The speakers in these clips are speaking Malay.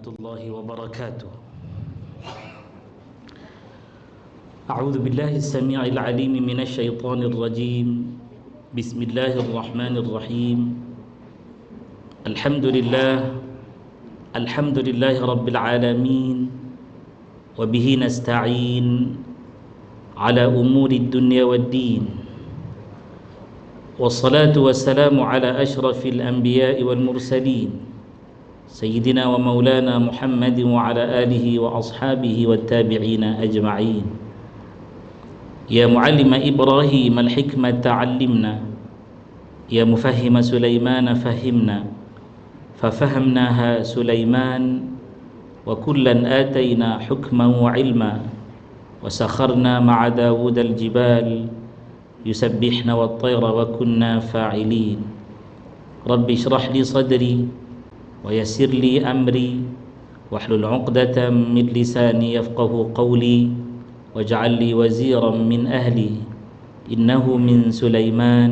الله وبركاته. أعوذ بالله السميع العليم من الشيطان الرجيم. بسم الله الرحمن الرحيم. الحمد لله رب العالمين، وبه نستعين على أمور الدنيا والدين، والصلاة والسلام على أشرف الأنبياء والمرسلين سيدنا ومولانا محمد وعلى آله وأصحابه والتابعين أجمعين. يا معلم إبراهيم الحكمة علمنا، يا مفهم سليمان فهمنا، ففهمناها سليمان وكلا آتينا حكما وعلما، وسخرنا مع داود الجبال يسبحن والطير وكنا فاعلين. رب اشرح لي صدري ويسر لي أمري واحلل عقدة من لساني يفقه قولي، واجعل لي وزيرا من أهلي، إنه من سليمان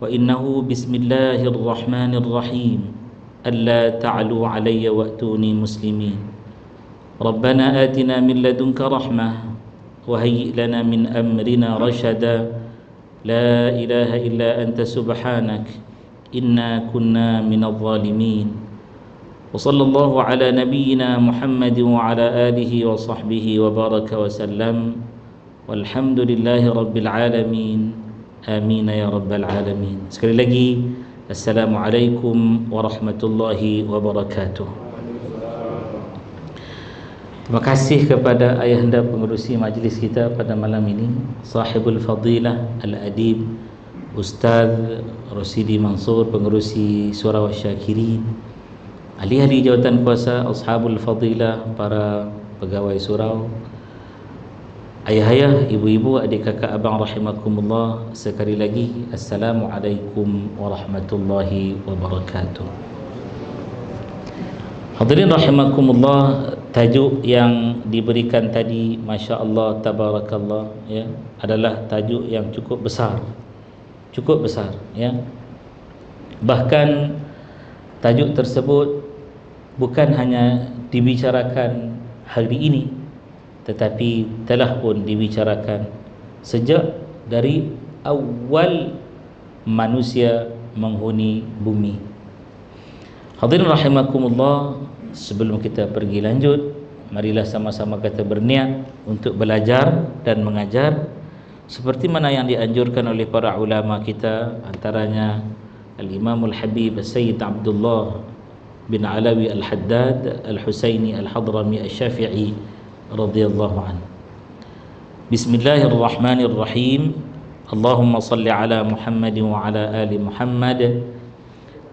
وإنه بسم الله الرحمن الرحيم، ألا تعلوا علي وأتوني مسلمين. ربنا آتنا من لدنك رحمة وهيئ لنا من أمرنا رشدا، لا إله إلا أنت سبحانك إنا كنا من الظالمين. وصلى الله على نبينا محمد وعلى آله وصحبه وبارك وسلم، والحمد لله رب العالمين. آمين يا رب العالمين. Sekali lagi, Assalamualaikum warahmatullahi wabarakatuh. Terima kasih kepada ayahanda pengerusi majlis kita pada malam ini, Sahibul Fadilah Al-Adib Ustaz Rosidi Mansur, pengerusi Surau Syakirin, ahli-ahli jawatan kuasa, Ashabul Fadilah, para pegawai surau, ayah-ayah, ibu-ibu, adik kakak, abang rahimakumullah. Sekali lagi, Assalamualaikum warahmatullahi wabarakatuh. Hadirin rahimakumullah, tajuk yang diberikan tadi, Masya Allah, Tabarakallah, ya, adalah tajuk yang cukup besar ya. Bahkan tajuk tersebut bukan hanya dibicarakan hari ini, tetapi telah pun dibicarakan sejak dari awal manusia menghuni bumi. Hadirin rahimakumullah, sebelum kita pergi lanjut, marilah sama-sama kita berniat untuk belajar dan mengajar seperti mana yang dianjurkan oleh para ulama kita, antaranya Al-Imamul Habib Sayyid Abdullah bin Alawi Al-Haddad Al-Husaini Al-Hadrami Al-Syafi'i radhiyallahu anhu. Bismillahirrahmanirrahim. Allahumma salli ala Muhammad wa ala ali Muhammad.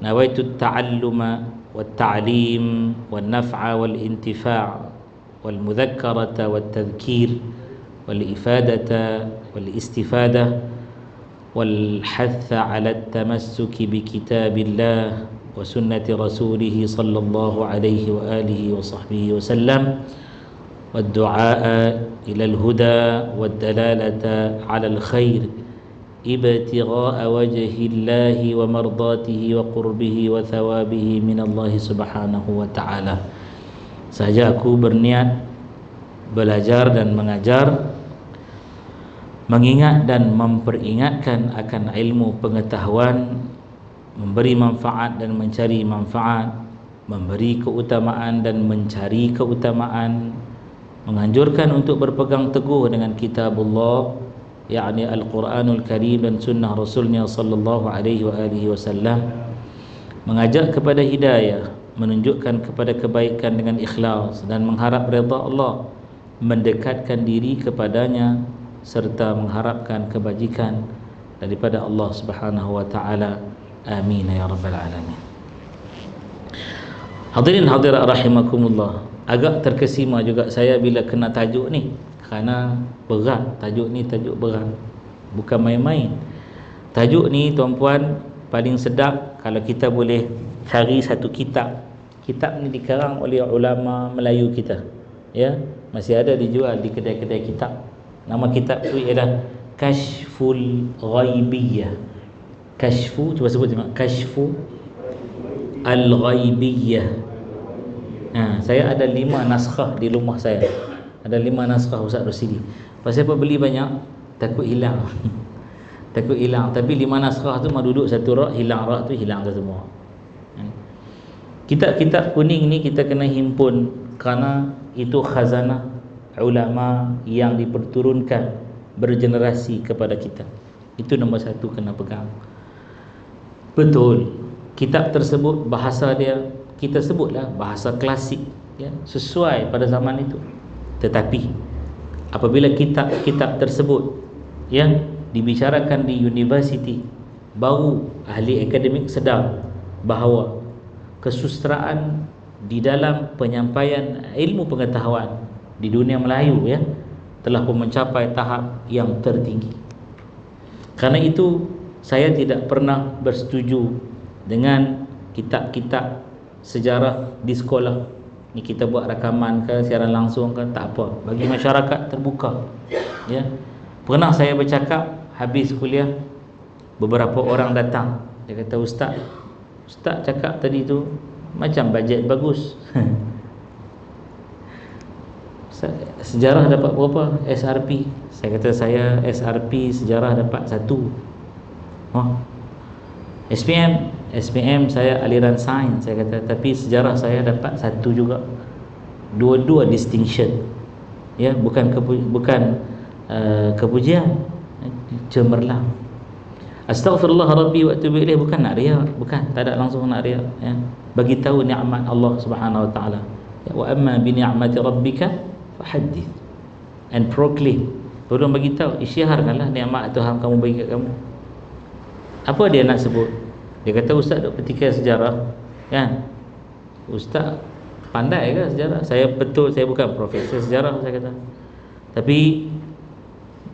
Nawaitu at-ta'alluma wat-ta'lim wan-naf'a wal-intifa' wal-mudhakkarata wat-tadhkir wal-ifadata wal-istifada wal-hath 'ala at-tamassuk bi kitabillah wa sunnati rasulih sallallahu alaihi wa alihi wa sahbihi wa sallam, wad-du'a ila al-huda wad-dalalata 'ala al-khair ibtigha'a wajhillahi wa mardatihi wa qurbihi wa thawabihi min Allah subhanahu wa ta'ala. Saja aku berniat belajar dan mengajar, mengingat dan memperingatkan akan ilmu pengetahuan, memberi manfaat dan mencari manfaat, memberi keutamaan dan mencari keutamaan, menganjurkan untuk berpegang teguh dengan kitabullah, yakni Al-Quranul Karim dan sunnah Rasulnya sallallahu alaihi wa alihi wasallam, mengajak kepada hidayah, menunjukkan kepada kebaikan dengan ikhlas dan mengharap redha Allah, mendekatkan diri kepadanya serta mengharapkan kebajikan daripada Allah Subhanahu wa taala. Amin ya rabbal alamin. Hadirin hadirat rahimakumullah, agak terkesima juga saya bila kena tajuk ni, kerana berat. Tajuk ni tajuk berat, bukan main-main. Tajuk ni tuan-puan paling sedap kalau kita boleh cari satu kitab. Kitab ni dikarang oleh ulama Melayu kita, ya, masih ada dijual di kedai-kedai kitab. Nama kitab tu ialah Kashful Ghaibiyah. Kashfu, cuba sebut tengok. Kashfu Al-Ghaibiyah. Saya ada 5 naskah di rumah saya. Ada 5 naskah Ustaz Rosidi. Pasal apa beli banyak? Takut hilang. Takut hilang. Tapi 5 naskah tu mau duduk satu rak, hilang rak tu, hilang tu semua. Kitab-kitab kuning ni kita kena himpun, kerana itu khazanah ulama yang diperturunkan bergenerasi kepada kita. Itu nombor satu kena pegang. Betul, kitab tersebut bahasa dia kita sebutlah bahasa klasik, ya, sesuai pada zaman itu. Tetapi apabila kitab-kitab tersebut yang dibicarakan di universiti, baru ahli akademik sedar bahawa kesusastraan di dalam penyampaian ilmu pengetahuan di dunia Melayu, ya, telah pun mencapai tahap yang tertinggi. Kerana itu saya tidak pernah bersetuju dengan kitab-kitab sejarah di sekolah. Ni kita buat rakaman ke, siaran langsung ke, tak apa, bagi masyarakat terbuka, ya. Pernah saya bercakap habis kuliah, beberapa orang datang, dia kata, Ustaz cakap tadi tu macam bajet bagus. Sejarah dapat berapa? SRP. Saya kata, saya SRP sejarah dapat 1. SPM saya aliran sains. Saya kata, tapi sejarah saya dapat 1 juga. Dua-dua distinction, ya, bukan kepujian, cemerlang. Astaghfirullah Rabbi wa atubu ilaih, bukan nak riak, bukan, tak ada langsung nak riak, ya. Bagi tahu nikmat Allah Subhanahu wa taala. Wa amma bi ni'mati rabbika fahaddith, and proclaim. Tolong bagi tahu, isytiharkanlah nikmat Tuhan kamu bagi kat kamu. Apa dia nak sebut? Dia kata, Ustaz duk petikai sejarah, kan? Ustaz pandai ke sejarah? Saya betul, saya bukan profesor sejarah, saya kata. Tapi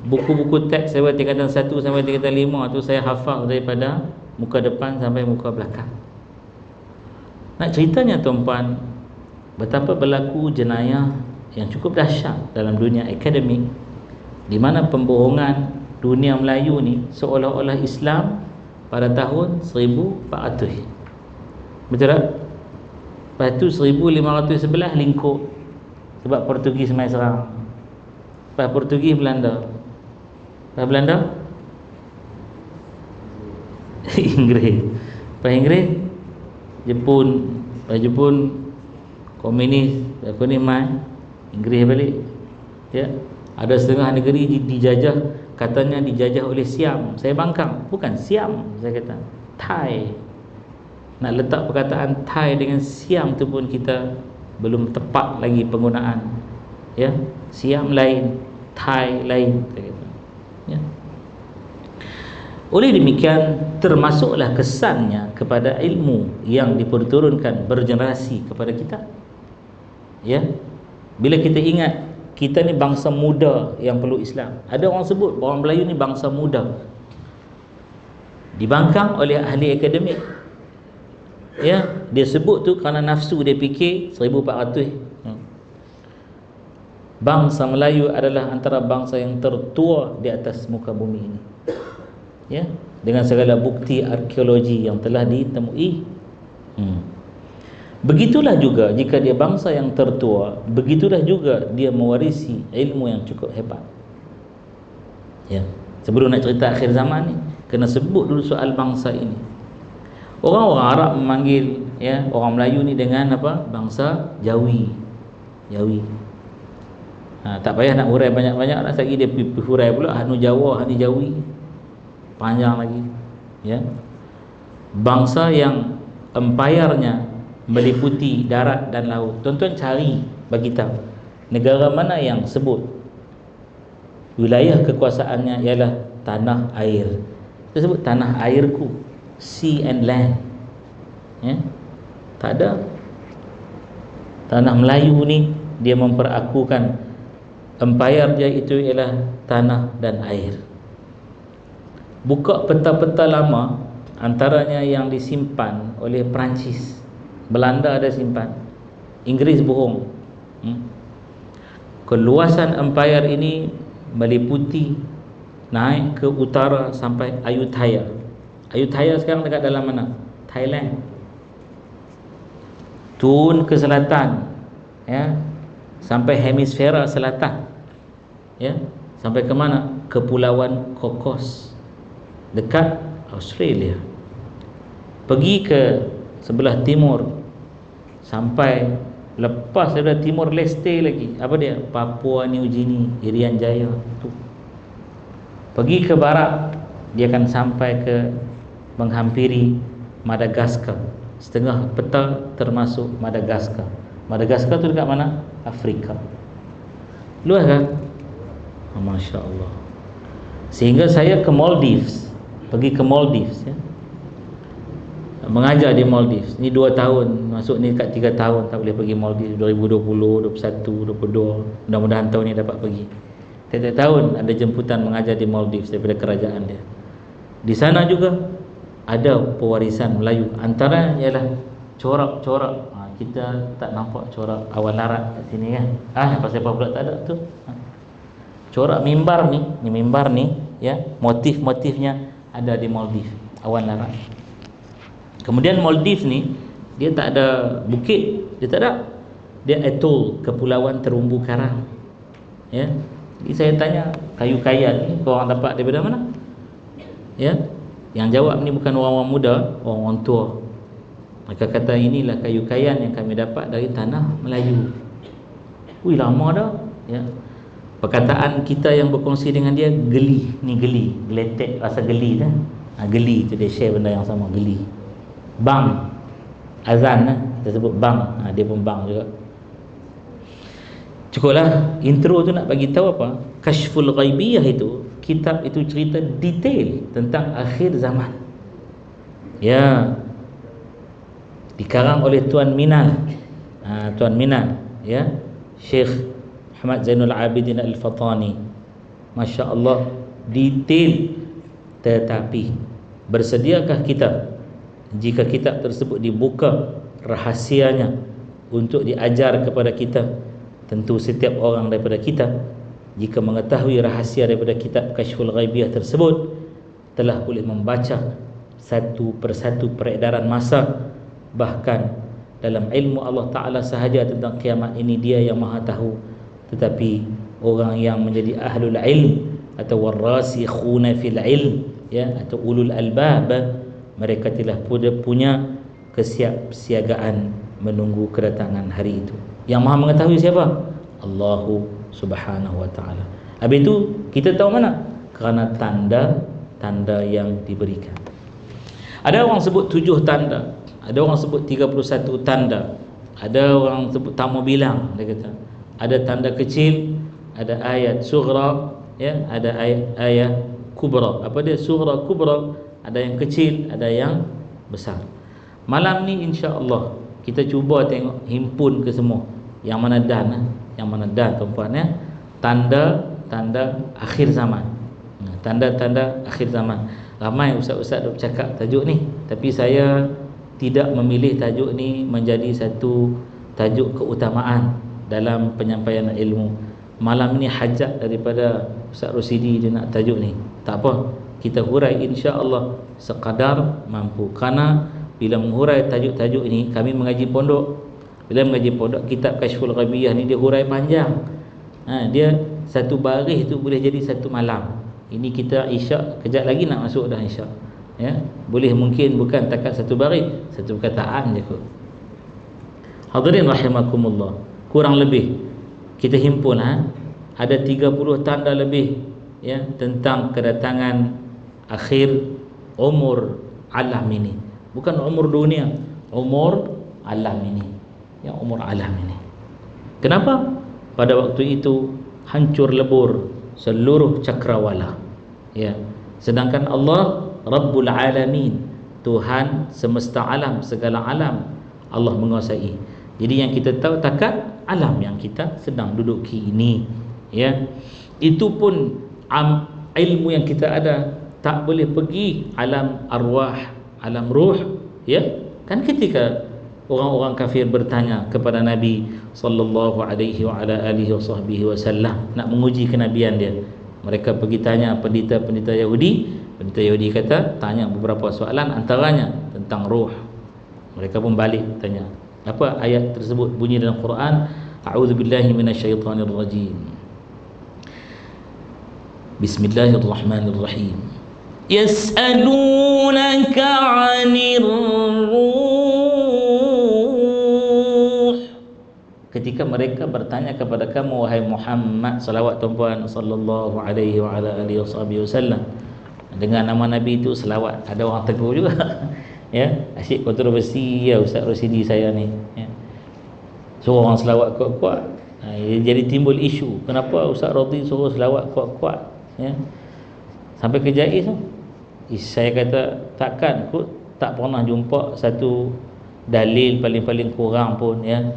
buku-buku teks saya buat tingkatan 1 sampai tingkatan 5 tu saya hafal daripada muka depan sampai muka belakang. Nak ceritanya tuan-puan, betapa berlaku jenayah yang cukup dahsyat dalam dunia akademik, di mana pembohongan dunia Melayu ni seolah-olah Islam pada tahun 1400. Betul tak? Lepas tu 1511 lingkup sebab Portugis mai serang. Lepas Portugis Belanda. Lepas Belanda Inggeris. Lepas Inggeris Jepun. Lepas Jepun komunis. Lepas komunis mai Inggeris balik, ya. Ada setengah negeri dijajah, katanya dijajah oleh Siam. Saya bangkang, bukan Siam, saya kata Thai. Nak letak perkataan Thai dengan Siam tu pun kita belum tepat lagi penggunaan, ya. Siam lain, Thai lain, saya kata, ya. Oleh demikian, termasuklah kesannya kepada ilmu yang diperturunkan bergenerasi kepada kita, ya. Bila kita ingat kita ni bangsa muda yang perlu Islam. Ada orang sebut orang Melayu ni bangsa muda, dibangkang oleh ahli akademik, ya. Dia sebut tu kerana nafsu dia fikir 1400. Bangsa Melayu adalah antara bangsa yang tertua di atas muka bumi ini, ya, dengan segala bukti arkeologi yang telah ditemui. Begitulah juga jika dia bangsa yang tertua, begitulah juga dia mewarisi ilmu yang cukup hebat, ya. Sebelum nak cerita akhir zaman ni, kena sebut dulu soal bangsa ini. Orang-orang Arab memanggil, ya, orang Melayu ni dengan apa? Bangsa Jawi. Tak payah nak hurai banyak-banyak lah. Lagi dia hurai pula Hanu Jawa, Hanu Jawi, panjang lagi, ya. Bangsa yang empayarnya meliputi darat dan laut. Tuan-tuan cari, bagi tahu negara mana yang sebut wilayah kekuasaannya ialah tanah air. Dia sebut tanah airku, sea and land, ya. Tak ada. Tanah Melayu ni dia memperakukan empayar dia itu ialah tanah dan air. Buka peta-peta lama, antaranya yang disimpan oleh Perancis, Belanda ada simpan, Inggeris bohong. Keluasan empayar ini meliputi naik ke utara sampai Ayutthaya. Ayutthaya sekarang dekat dalam mana? Thailand. Turun ke selatan ya, sampai hemisfera selatan, ya, sampai ke mana? Kepulauan Cocos dekat Australia. Pergi ke sebelah timur sampai lepas daripada Timor Leste lagi, apa dia? Papua New Guinea, Irian Jaya tu. Pergi ke barat, dia akan sampai ke menghampiri Madagaskar. Setengah peta termasuk Madagaskar. Madagaskar tu dekat mana? Afrika. Luas kan? Masya Allah. Sehingga saya ke Maldives, pergi ke Maldives, ya, mengajar di Maldives. Ni 2 tahun, masuk ni kat 3 tahun tak boleh pergi Maldives. 2020, 21, 22. Mudah-mudahan tahun ni dapat pergi. Tiap-tiap tahun ada jemputan mengajar di Maldives daripada kerajaan dia. Di sana juga ada pewarisan Melayu. Antara ialah corak-corak. Kita tak nampak corak awan larat kat sini kan. Pasal apa pula tak ada tu? Corak mimbar ni mimbar ni, ya, motif-motifnya ada di Maldives, awan larat. Kemudian Maldives ni dia tak ada bukit, dia tak ada. Dia atoll, kepulauan terumbu karang. Ya. Jadi saya tanya, kayu kayan ni korang dapat daripada mana? Ya. Yang jawab ni bukan orang-orang muda, orang-orang tua. Mereka kata inilah kayu kayan yang kami dapat dari tanah Melayu. Ui, lama dah, ya. Perkataan kita yang berkongsi dengan dia, geli. Ni geli, geletek, rasa geli dah. Geli tu dia share benda yang sama, geli. Bang, azan kita sebut bang, dia pun bang juga. Cukuplah intro tu nak bagi tahu apa? Kashful Ghaibiyah itu, kitab itu cerita detail tentang akhir zaman. Ya. Dikarang oleh Tuan Minal. Tuan Minal, ya. Syekh Muhammad Zainul Abidin Al-Fatani. Masya Allah, detail. Tetapi bersediakah kita jika kitab tersebut dibuka rahasianya untuk diajar kepada kita? Tentu setiap orang daripada kita, jika mengetahui rahasia daripada kitab Kashful Ghaibiyah tersebut, telah boleh membaca satu persatu peredaran masa. Bahkan dalam ilmu Allah Ta'ala sahaja tentang kiamat ini dia yang maha tahu. Tetapi orang yang menjadi ahlul ilm atau warasikhuna fil ilm, ya, atau ulul albab, mereka telah punya kesiapsiagaan menunggu kedatangan hari itu. Yang maha mengetahui siapa? Allahu Subhanahu wa Ta'ala. Habis itu kita tahu mana? Kerana tanda-tanda yang diberikan. Ada orang sebut 7 tanda, ada orang sebut 31 tanda, ada orang sebut tak mau bilang. Dia kata ada tanda kecil, ada ayat sughra, ya, ada ayat kubra. Apa dia sughra, kubra? Ada yang kecil, ada yang besar. Malam ni insya-Allah kita cuba tengok, himpun ke semua. Yang mana dan tuan-puan, ya, tanda-tanda akhir zaman. Tanda-tanda akhir zaman. Ramai ustaz-ustaz duk cakap tajuk ni, tapi saya tidak memilih tajuk ni menjadi satu tajuk keutamaan dalam penyampaian ilmu. Malam ni hajat daripada Ustaz Rosidi dia nak tajuk ni. Tak apa, kita hurai insya-Allah sekadar mampu. Kerana bila menghurai tajuk-tajuk ini, kami mengaji pondok. Bila mengaji pondok, kitab Kashful Ghaibiyah ni dia hurai panjang. Dia satu baris tu boleh jadi satu malam. Ini kita isyak, kejap lagi nak masuk dah isyak. Ya, boleh mungkin bukan takat satu baris, satu perkataan je kot. Hadirin rahimakumullah. Kurang lebih kita himpun ada 30 tanda lebih, ya, tentang kedatangan akhir umur alam ini. Bukan umur dunia, umur alam ini. Ya, umur alam ini. Kenapa? Pada waktu itu hancur lebur seluruh cakrawala. Ya. Sedangkan Allah Rabbul Alamin, Tuhan semesta alam, segala alam, Allah menguasai. Jadi yang kita tahu takat alam yang kita sedang duduki ini, ya. Itu pun ilmu yang kita ada, tak boleh pergi alam arwah, alam ruh, ya. Kan ketika orang-orang kafir bertanya kepada Nabi sallallahu alaihi wa ala alihi wasallam nak menguji kenabian dia, mereka pergi tanya pendeta-pendeta Yahudi. Pendeta Yahudi kata, tanya beberapa soalan, antaranya tentang ruh. Mereka pun balik tanya, apa ayat tersebut bunyi dalam Quran? A'udzubillahi minasyaitonirrajim. Bismillahirrahmanirrahim. Yas'alunaka 'anir ruh. Ketika mereka bertanya kepada kamu wahai Muhammad, salawat tuan-puan sallallahu alaihi wa ala alihi wasallam. Dengan nama Nabi itu selawat. Ada orang tegur juga. Ya, asyik kontroversi ya Ustaz Rosidi saya ni, ya. Suruh orang selawat kuat-kuat. Jadi timbul isu. Kenapa Ustaz Rosidi suruh selawat kuat-kuat? Ya. Sampai ke Jaiz tu. Saya kata takkan kot tak pernah jumpa satu dalil paling-paling kurang pun, ya.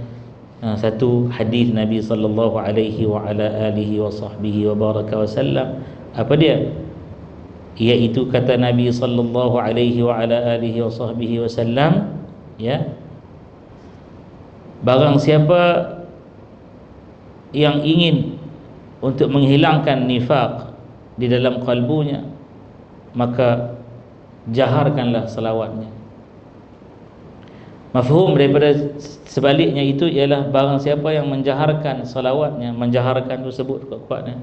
Satu hadis Nabi sallallahu alaihi wa ala alihi wa sahbihi wa baraka wasallam. Apa dia? Iaitu kata Nabi sallallahu alaihi wa ala alihi wa sahbihi wasallam, ya, barang siapa yang ingin untuk menghilangkan nifaq di dalam kalbunya, maka jaharkanlah selawatnya. Mafhum daripada sebaliknya itu ialah barang siapa yang menjaharkan selawatnya, menjaharkan itu sebut kuat-kuatnya,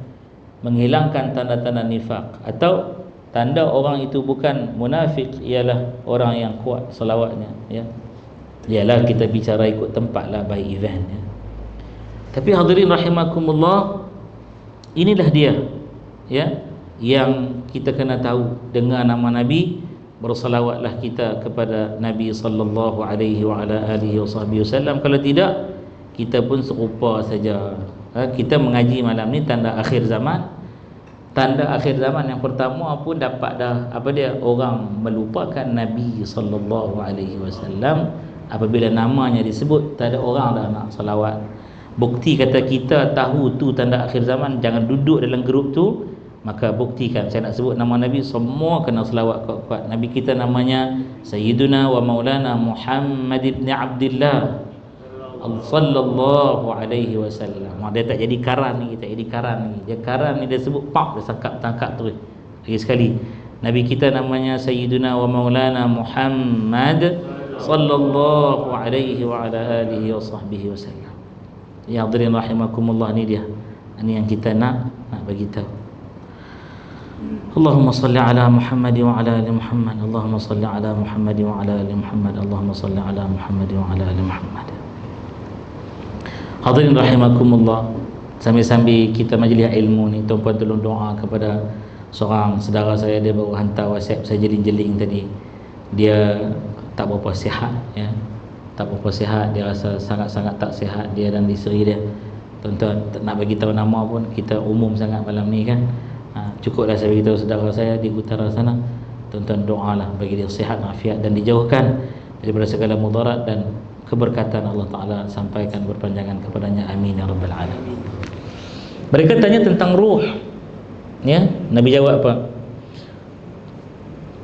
menghilangkan tanda-tanda nifaq, atau tanda orang itu bukan munafik ialah orang yang kuat selawatnya, ya. Ialah kita bicara ikut tempat lah, by event, ya. Tapi hadirin rahimakumullah, inilah dia, ya, yang kita kena tahu. Dengan nama Nabi, bersalawatlah kita kepada Nabi sallallahu alaihi wa ala alihi wasallam. Kalau tidak, kita pun serupa saja. Kita mengaji malam ni tanda akhir zaman. Tanda akhir zaman yang pertama pun dapat dah, apa dia? Orang melupakan Nabi sallallahu alaihi wasallam. Apabila namanya disebut, tak ada orang dah nak salawat. Bukti kata kita tahu tu tanda akhir zaman, jangan duduk dalam grup tu, maka buktikan. Saya nak sebut nama Nabi, semua kena selawat kuat-kuat. Nabi kita namanya Sayyiduna wa Maulana Muhammad ibn Abdullah sallallahu alaihi wasallam. Dia tak jadi karan ni, tak jadi karan ni. Dia karan ni dia sebut pak, dia tangkap terus. Lagi sekali, Nabi kita namanya Sayyiduna wa Maulana Muhammad sallallahu alaihi wa ala alihi wa sahbihi wasallam. Ya hadirin rahimakumullah, ni dia. Ini yang kita nak bagi tahu. Allahumma salli ala Muhammad wa ala ali Muhammad. Allahumma salli ala Muhammad wa ala ali Muhammad. Allahumma salli ala Muhammad wa ala ali Muhammad. Hadirin rahimakumullah, sambil-sambil kita majlis ilmu ni, tuan-puan tolong doa kepada seorang saudara saya. Dia baru hantar WhatsApp saya jeling-jeling tadi. Dia tak berapa sihat, ya. Tak berapa sihat, dia rasa sangat-sangat tak sihat, dia dan isteri dia. Tuan-tuan tak nak bagi tahu nama pun, kita umum sangat malam ni kan. Cukuplah saya beritahu saudara saya di utara sana. Tuan-tuan doalah bagi dia sihat, afiat, dan dijauhkan daripada segala mudarat dan keberkatan Allah Ta'ala sampaikan berpanjangan kepadanya. Amin ya rabbal alamin. Mereka tanya tentang ruh, ya. Nabi jawab apa?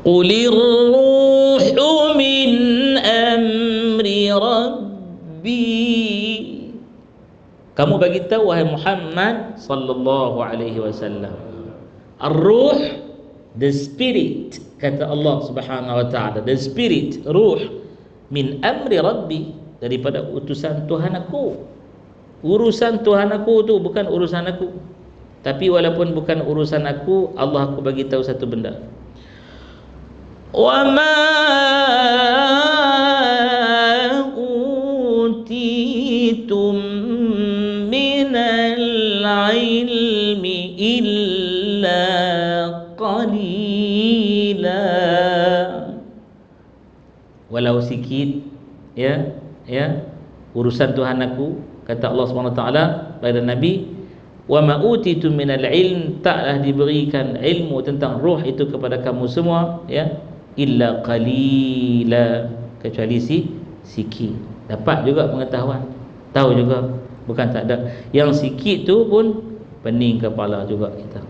Qulir ruhu min amri rabbi. Kamu bagi tahu wahai Muhammad sallallahu alaihi wasallam, ar-ruh, the spirit, kata Allah Subhanahu wa taala, the spirit, ruh, min amri rabbi, daripada utusan Tuhan aku. Urusan Tuhan aku tu bukan urusan aku. Tapi walaupun bukan urusan aku, Allah aku bagi tahu satu benda. Wa ma utitum minal ilmi illa qalila. Walau sikit, ya, urusan Tuhan aku, kata Allah SWT pada Nabi, wa ma utitum minal ilm, taklah diberikan ilmu tentang ruh itu kepada kamu semua, ya, illa qalila, kecuali sikit. Dapat juga pengetahuan, tahu juga, bukan tak ada. Yang sikit tu pun pening kepala juga kita.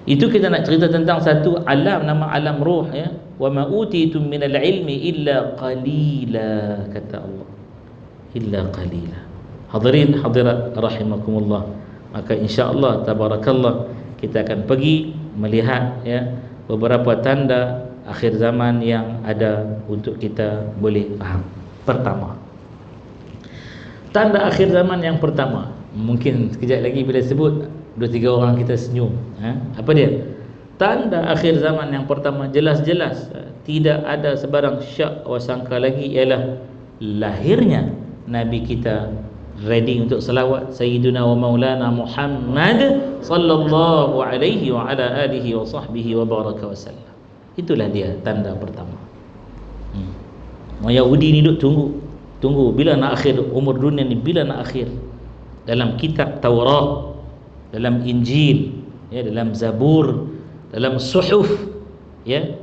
Itu kita nak cerita tentang satu alam, nama alam ruh, ya. Wa ma utitum minal ilmi illa qalila, kata Allah, illa qalila. Hadirin hadirat rahimakumullah, maka insya-Allah tabarakallah kita akan pergi melihat, ya, beberapa tanda akhir zaman yang ada untuk kita boleh faham. Pertama, Tanda akhir zaman yang pertama, mungkin sekejap lagi bila sebut 2-3 orang kita senyum. Apa dia? Tanda akhir zaman yang pertama jelas-jelas tidak ada sebarang syak wa sangka lagi, ialah lahirnya Nabi kita ready untuk selawat, Sayyiduna wa Maulana Muhammad sallallahu alaihi wa ala alihi wa sahbihi wa baraka wasallam. Itulah dia tanda pertama. Orang Yahudi ni duk tunggu bila nak akhir umur dunia ni, bila nak akhir. Dalam kitab Taurat, dalam Injil, ya, dalam Zabur, dalam suhuf, ya,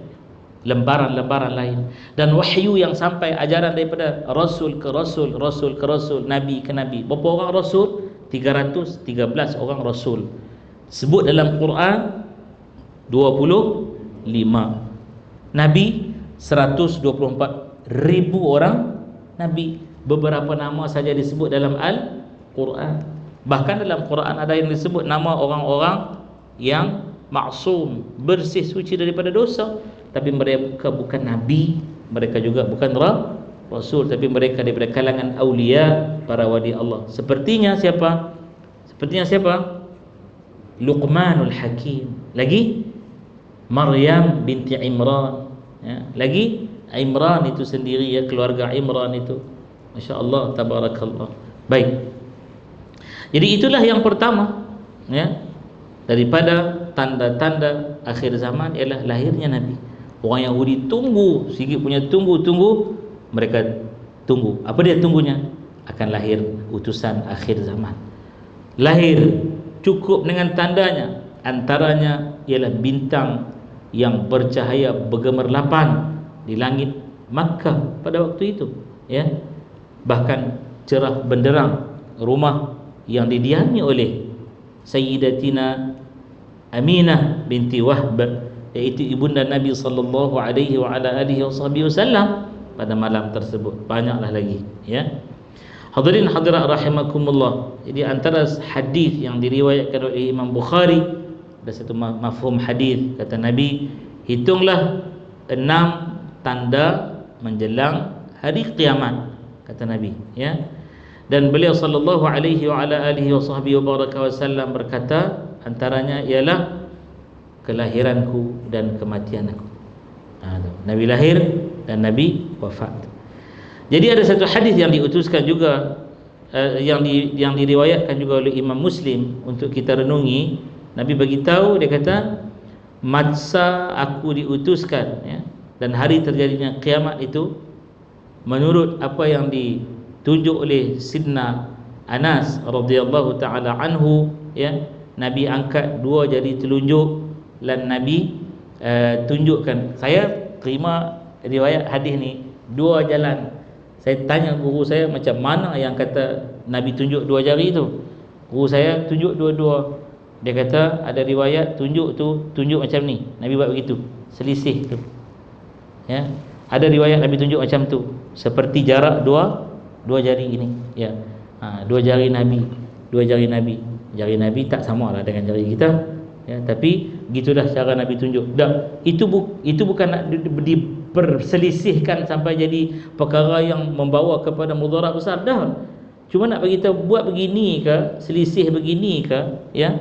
lembaran-lembaran lain, dan wahyu yang sampai ajaran daripada rasul ke rasul, rasul ke rasul, nabi ke nabi. Berapa orang rasul? 313 orang rasul. Sebut dalam Quran 25. Nabi 124,000 orang nabi. Beberapa nama saja disebut dalam Al-Quran. Bahkan dalam Quran ada yang disebut nama orang-orang yang maksum, bersih, suci daripada dosa, tapi mereka bukan nabi, mereka juga bukan rasul, tapi mereka daripada kalangan aulia, para wali Allah. Sepertinya siapa? Luqmanul Hakim. Lagi Maryam binti Imran, ya. Lagi Imran itu sendiri, ya, keluarga Imran itu, masya-Allah, tabarakallah. Baik. Jadi itulah yang pertama, ya, daripada tanda-tanda akhir zaman ialah lahirnya Nabi. Orang Yahudi tunggu, sikit punya tunggu, mereka tunggu. Apa dia tunggunya? Akan lahir utusan akhir zaman. Lahir cukup dengan tandanya, antaranya ialah bintang yang bercahaya bergemerlapan di langit Makkah pada waktu itu, ya. Bahkan cerah benderang rumah yang didiami oleh Sayyidatina Aminah binti Wahb, iaitu ibunda Nabi sallallahu alaihi wa ala alihi wasallam pada malam tersebut. Banyaklah lagi, ya. Hadirin hadirat rahimakumullah. Jadi antara hadis yang diriwayatkan oleh Imam Bukhari, ada satu mafhum hadis, kata Nabi, hitunglah 6 tanda menjelang hari kiamat, kata Nabi, ya. Dan beliau sallallahu alaihi wa ala alihi wa baraka wasallam berkata, antaranya ialah kelahiranku dan kematianku. Nabi lahir dan Nabi wafat. Jadi ada satu hadis yang diutuskan juga, yang diriwayatkan juga oleh Imam Muslim untuk kita renungi. Nabi bagi tahu, dia kata, masa aku diutuskan, ya, dan hari terjadinya kiamat itu, menurut apa yang ditunjuk oleh Sidna Anas radhiyallahu taala anhu, ya, Nabi angkat 2 jari telunjuk dan Nabi tunjukkan. Saya terima riwayat hadis ni 2 jalan. Saya tanya guru saya, macam mana yang kata Nabi tunjuk 2 jari tu? Guru saya tunjuk dua-dua. Dia kata ada riwayat tunjuk macam ni, Nabi buat begitu, selisih tu, ya. Ada riwayat Nabi tunjuk macam tu, seperti jarak dua jari ini, ya. 2 jari Nabi, 2 jari Nabi. Jari Nabi tak samalah dengan jari kita, ya, tapi gitulah cara Nabi tunjuk. Dah, itu bukan nak diperselisihkan sampai jadi perkara yang membawa kepada mudarat besar, dah. Cuma nak bagi tahu buat begini ke, selisih begini ke, ya.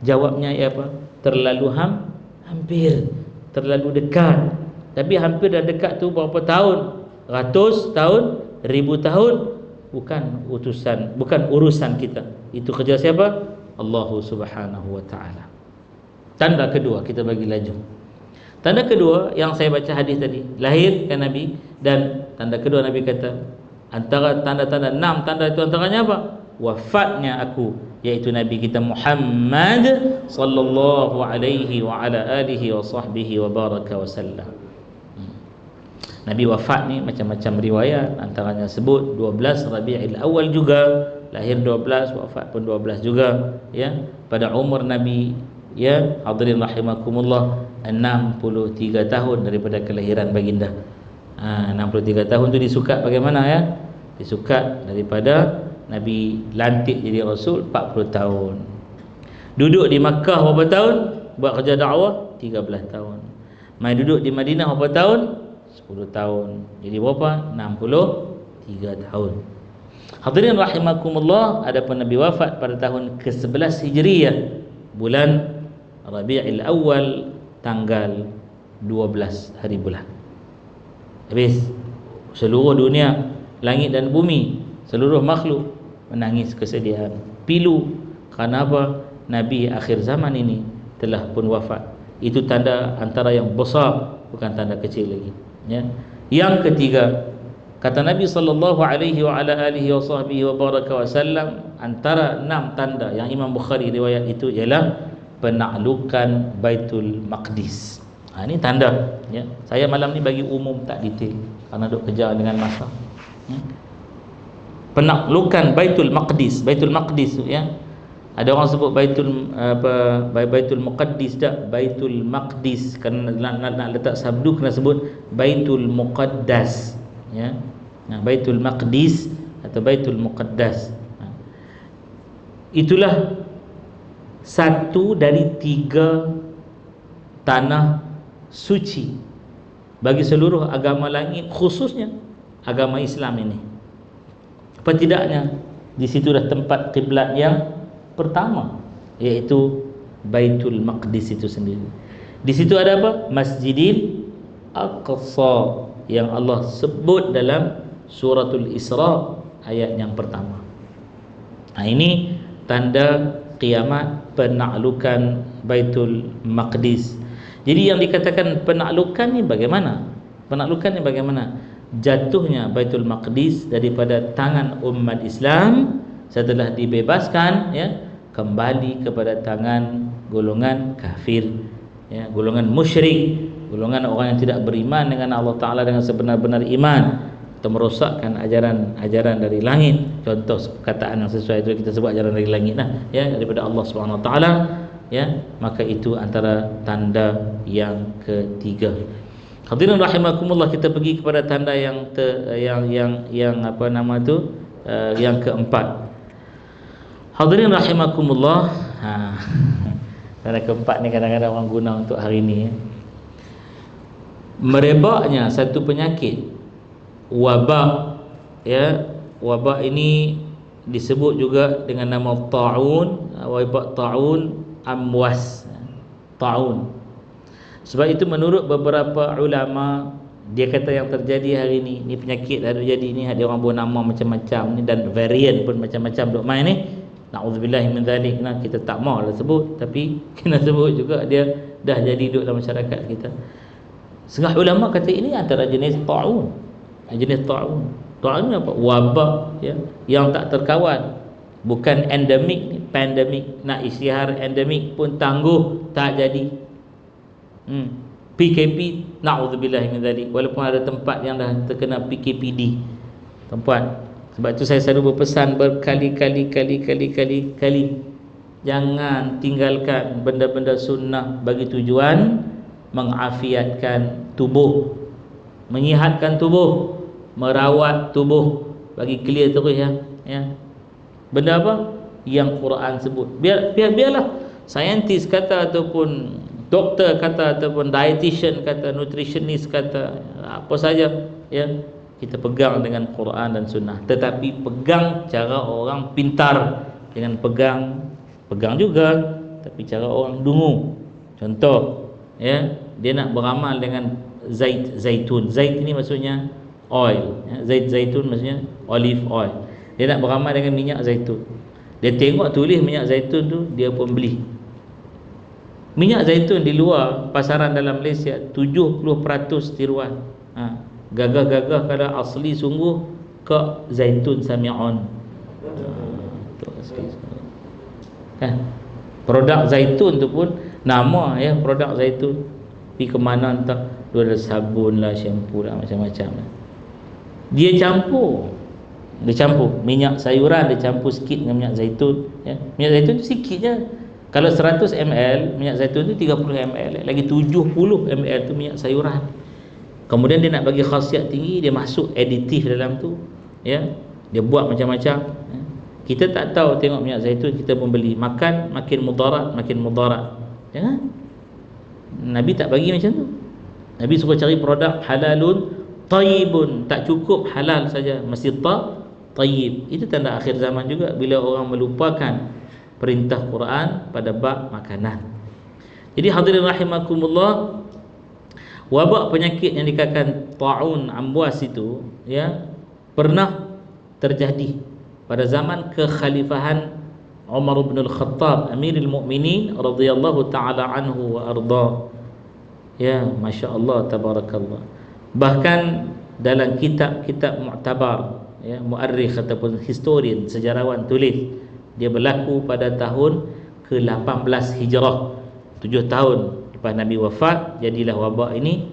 Jawabnya apa? Terlalu hampir, terlalu dekat. Tapi hampir dan dekat tu berapa tahun? Ratus tahun, 1000 tahun, bukan urusan kita. Itu kerja siapa? Allah Subhanahu wa taala. Tanda kedua, kita bagi laju. Tanda kedua yang saya baca hadis tadi, lahirkan Nabi, dan tanda kedua Nabi kata, antara tanda-tanda 6 tanda itu antaranya apa? Wafatnya aku, yaitu Nabi kita Muhammad sallallahu alaihi wa ala alihi wa sahbihi wa baraka wasallam. Nabi wafat ni macam-macam riwayat, antaranya sebut 12 Rabiul Awal juga, lahir 12, wafat pun 12 juga, ya, pada umur Nabi, ya, hadirin rahimakumullah, 63 tahun daripada kelahiran baginda. 63 tahun tu disukat bagaimana, ya? Disukat daripada Nabi lantik jadi Rasul 40 tahun. Duduk di Makkah berapa tahun? Buat kerja dakwah 13 tahun. Mai duduk di Madinah berapa tahun? 10 tahun. Jadi berapa? 63 tahun. Hadirin rahimakumullah, adapun Nabi wafat pada tahun ke-11 Hijriah, bulan Rabiul Awal, tanggal 12 hari bulan. Habis seluruh dunia, langit dan bumi, seluruh makhluk menangis kesedihan, pilu. Kerana apa? Nabi akhir zaman ini telah pun wafat. Itu tanda antara yang besar, bukan tanda kecil lagi, ya. Yang ketiga, kata Nabi sallallahu alaihi wa ala alihi wa sahbihi wa baraka wasallam, antara 6 tanda yang Imam Bukhari riwayat itu ialah penaklukan Baitul Maqdis. Ini tanda, ya. Saya malam ni bagi umum, tak detail kerana duk kejar dengan masa. Penaklukan Baitul Maqdis. Baitul Maqdis tu, ya. Ada orang sebut Baitul Muqaddis, tak, Baitul Maqdis. Kerana nak letak sabdu kena sebut Baitul Muqaddas, ya. Baitul Maqdis atau Baitul Muqaddas. Itulah satu dari 3 tanah suci bagi seluruh agama langit, khususnya agama Islam ini. Apa tidaknya di situ dah tempat kiblat yang pertama, iaitu Baitul Maqdis itu sendiri. Di situ ada apa? Masjidil Aqsa yang Allah sebut dalam suratul Isra ayat yang pertama. Ini tanda kiamat, penaklukan Baitul Maqdis. Jadi yang dikatakan penaklukan ni bagaimana? Penaklukan ni bagaimana? Jatuhnya Baitul Maqdis daripada tangan umat Islam setelah dibebaskan, ya, kembali kepada tangan golongan kafir, ya, golongan musyrik, golongan orang yang tidak beriman dengan Allah Ta'ala dengan sebenar-benar iman, atau merosakkan ajaran dari langit. Contoh perkataan yang sesuai itu kita sebut ajaran dari langit lah, ya, daripada Allah Subhanahu Wa Ta'ala, ya. Maka itu antara tanda yang ketiga. Hadirin rahimakumullah, kita pergi kepada tanda yang apa nama tu, yang keempat. Hadirin rahimakumullah, tanda keempat ni kadang-kadang orang guna untuk hari ni, ya. Merebaknya satu penyakit, wabak, ya. Wabak ini disebut juga dengan nama ta'un, wabak ta'un amwas, ta'un. Sebab itu menurut beberapa ulama, dia kata yang terjadi hari ni penyakit dah terjadi ni, ada orang buat nama macam-macam ni, dan varian pun macam-macam duk main ni. Na'udzubillahi min zalik. Nah, kita tak maulah sebut, tapi kena sebut juga, dia dah jadi duduk dalam masyarakat kita. Setengah ulama kata ini antara jenis ta'un. Jenis ta'un. Ta'un ni apa? Wabak, ya, yang tak terkawal. Bukan endemik ni, pandemik. Nak isytihar endemik pun tangguh, tak jadi. PKP, na'udzubillahi min zalik. Walaupun ada tempat yang dah terkena PKPD, tempat. Sebab itu saya selalu berpesan berkali-kali, jangan tinggalkan benda-benda sunnah bagi tujuan mengafiatkan tubuh, menyihatkan tubuh, merawat tubuh. Bagi clear terus, ya. Benda apa yang Quran sebut. Biarlah saintis kata, ataupun doktor kata, ataupun dietitian kata, nutritionist kata, apa saja, ya, kita pegang dengan Quran dan sunnah. Tetapi pegang cara orang pintar, jangan pegang juga tapi cara orang dungu. Contoh, ya, dia nak beramal dengan zaitun. Zait ini maksudnya oil, ya. Zaitun maksudnya olive oil. Dia nak beramal dengan minyak zaitun. Dia tengok tulis minyak zaitun tu, dia pun beli. Minyak zaitun di luar pasaran dalam Malaysia 70% tiruan. Gagah-gagah kada asli sungguh ke zaitun sami'un. Kan? Produk zaitun tu pun nama, ya, produk zaitun. Pergi ke mana entah, dia ada sabun lah, shampoo lah, macam-macam lah. Dia campur minyak sayuran, dia campur sikit dengan minyak zaitun, ya. Minyak zaitun tu sikit je. Kalau 100 ml minyak zaitun tu 30 ml, lagi 70 ml tu minyak sayuran. Kemudian dia nak bagi khasiat tinggi, dia masuk aditif dalam tu, ya. Dia buat macam-macam, ya. Kita tak tahu, tengok minyak zaitun kita pun beli, makan makin mudarat. Jangan. Nabi tak bagi macam tu. Nabi suruh cari produk halalun tayyibun. Tak cukup halal saja, mesti tayyib. Itu tanda akhir zaman juga, bila orang melupakan perintah Quran pada bab makanan. Jadi hadirin rahimakumullah, wabak penyakit yang dikatakan taun amwas itu, ya, pernah terjadi pada zaman kekhalifahan Umar bin Al-Khattab Amirul Mukminin radhiyallahu taala anhu wa arda. Ya, masya-Allah, tabarakallah. Bahkan dalam kitab-kitab mu'tabar, ya, muarrikh ataupun historian, sejarawan tulis, dia berlaku pada tahun ke-18 Hijrah, 7 tahun lepas Nabi wafat, jadilah wabak ini.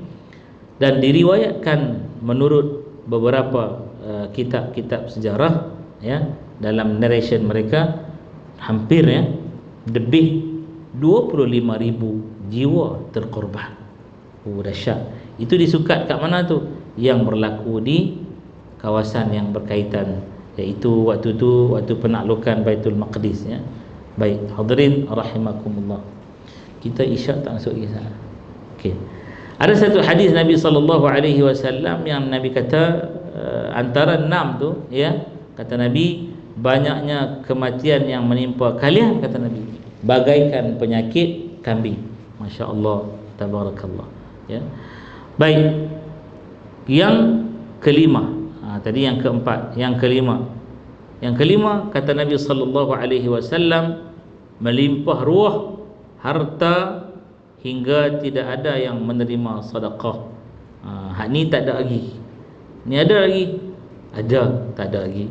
Dan diriwayatkan menurut beberapa kitab-kitab sejarah, ya, dalam narration mereka, hampir, ya, lebih 25,000 jiwa terkorban. Dahsyat. Itu disukat kat mana tu? Yang berlaku di kawasan yang berkaitan, iaitu waktu penaklukan Baitul Maqdis, ya. Baik, hadirin rahimakumullah. Kita isyak tak masuk lagi sana. Okey. Ada satu hadis Nabi SAW yang Nabi kata, antara 6 tu, ya, kata Nabi, banyaknya kematian yang menimpa kalian, kata Nabi, bagaikan penyakit kambing. Masya-Allah, tabarakallah, ya. Baik, yang kelima, tadi yang keempat, yang kelima kata Nabi SAW, melimpah ruah harta hingga tidak ada yang menerima sedekah. Hak ni tak ada lagi. Ni ada lagi? Ada, tak ada lagi.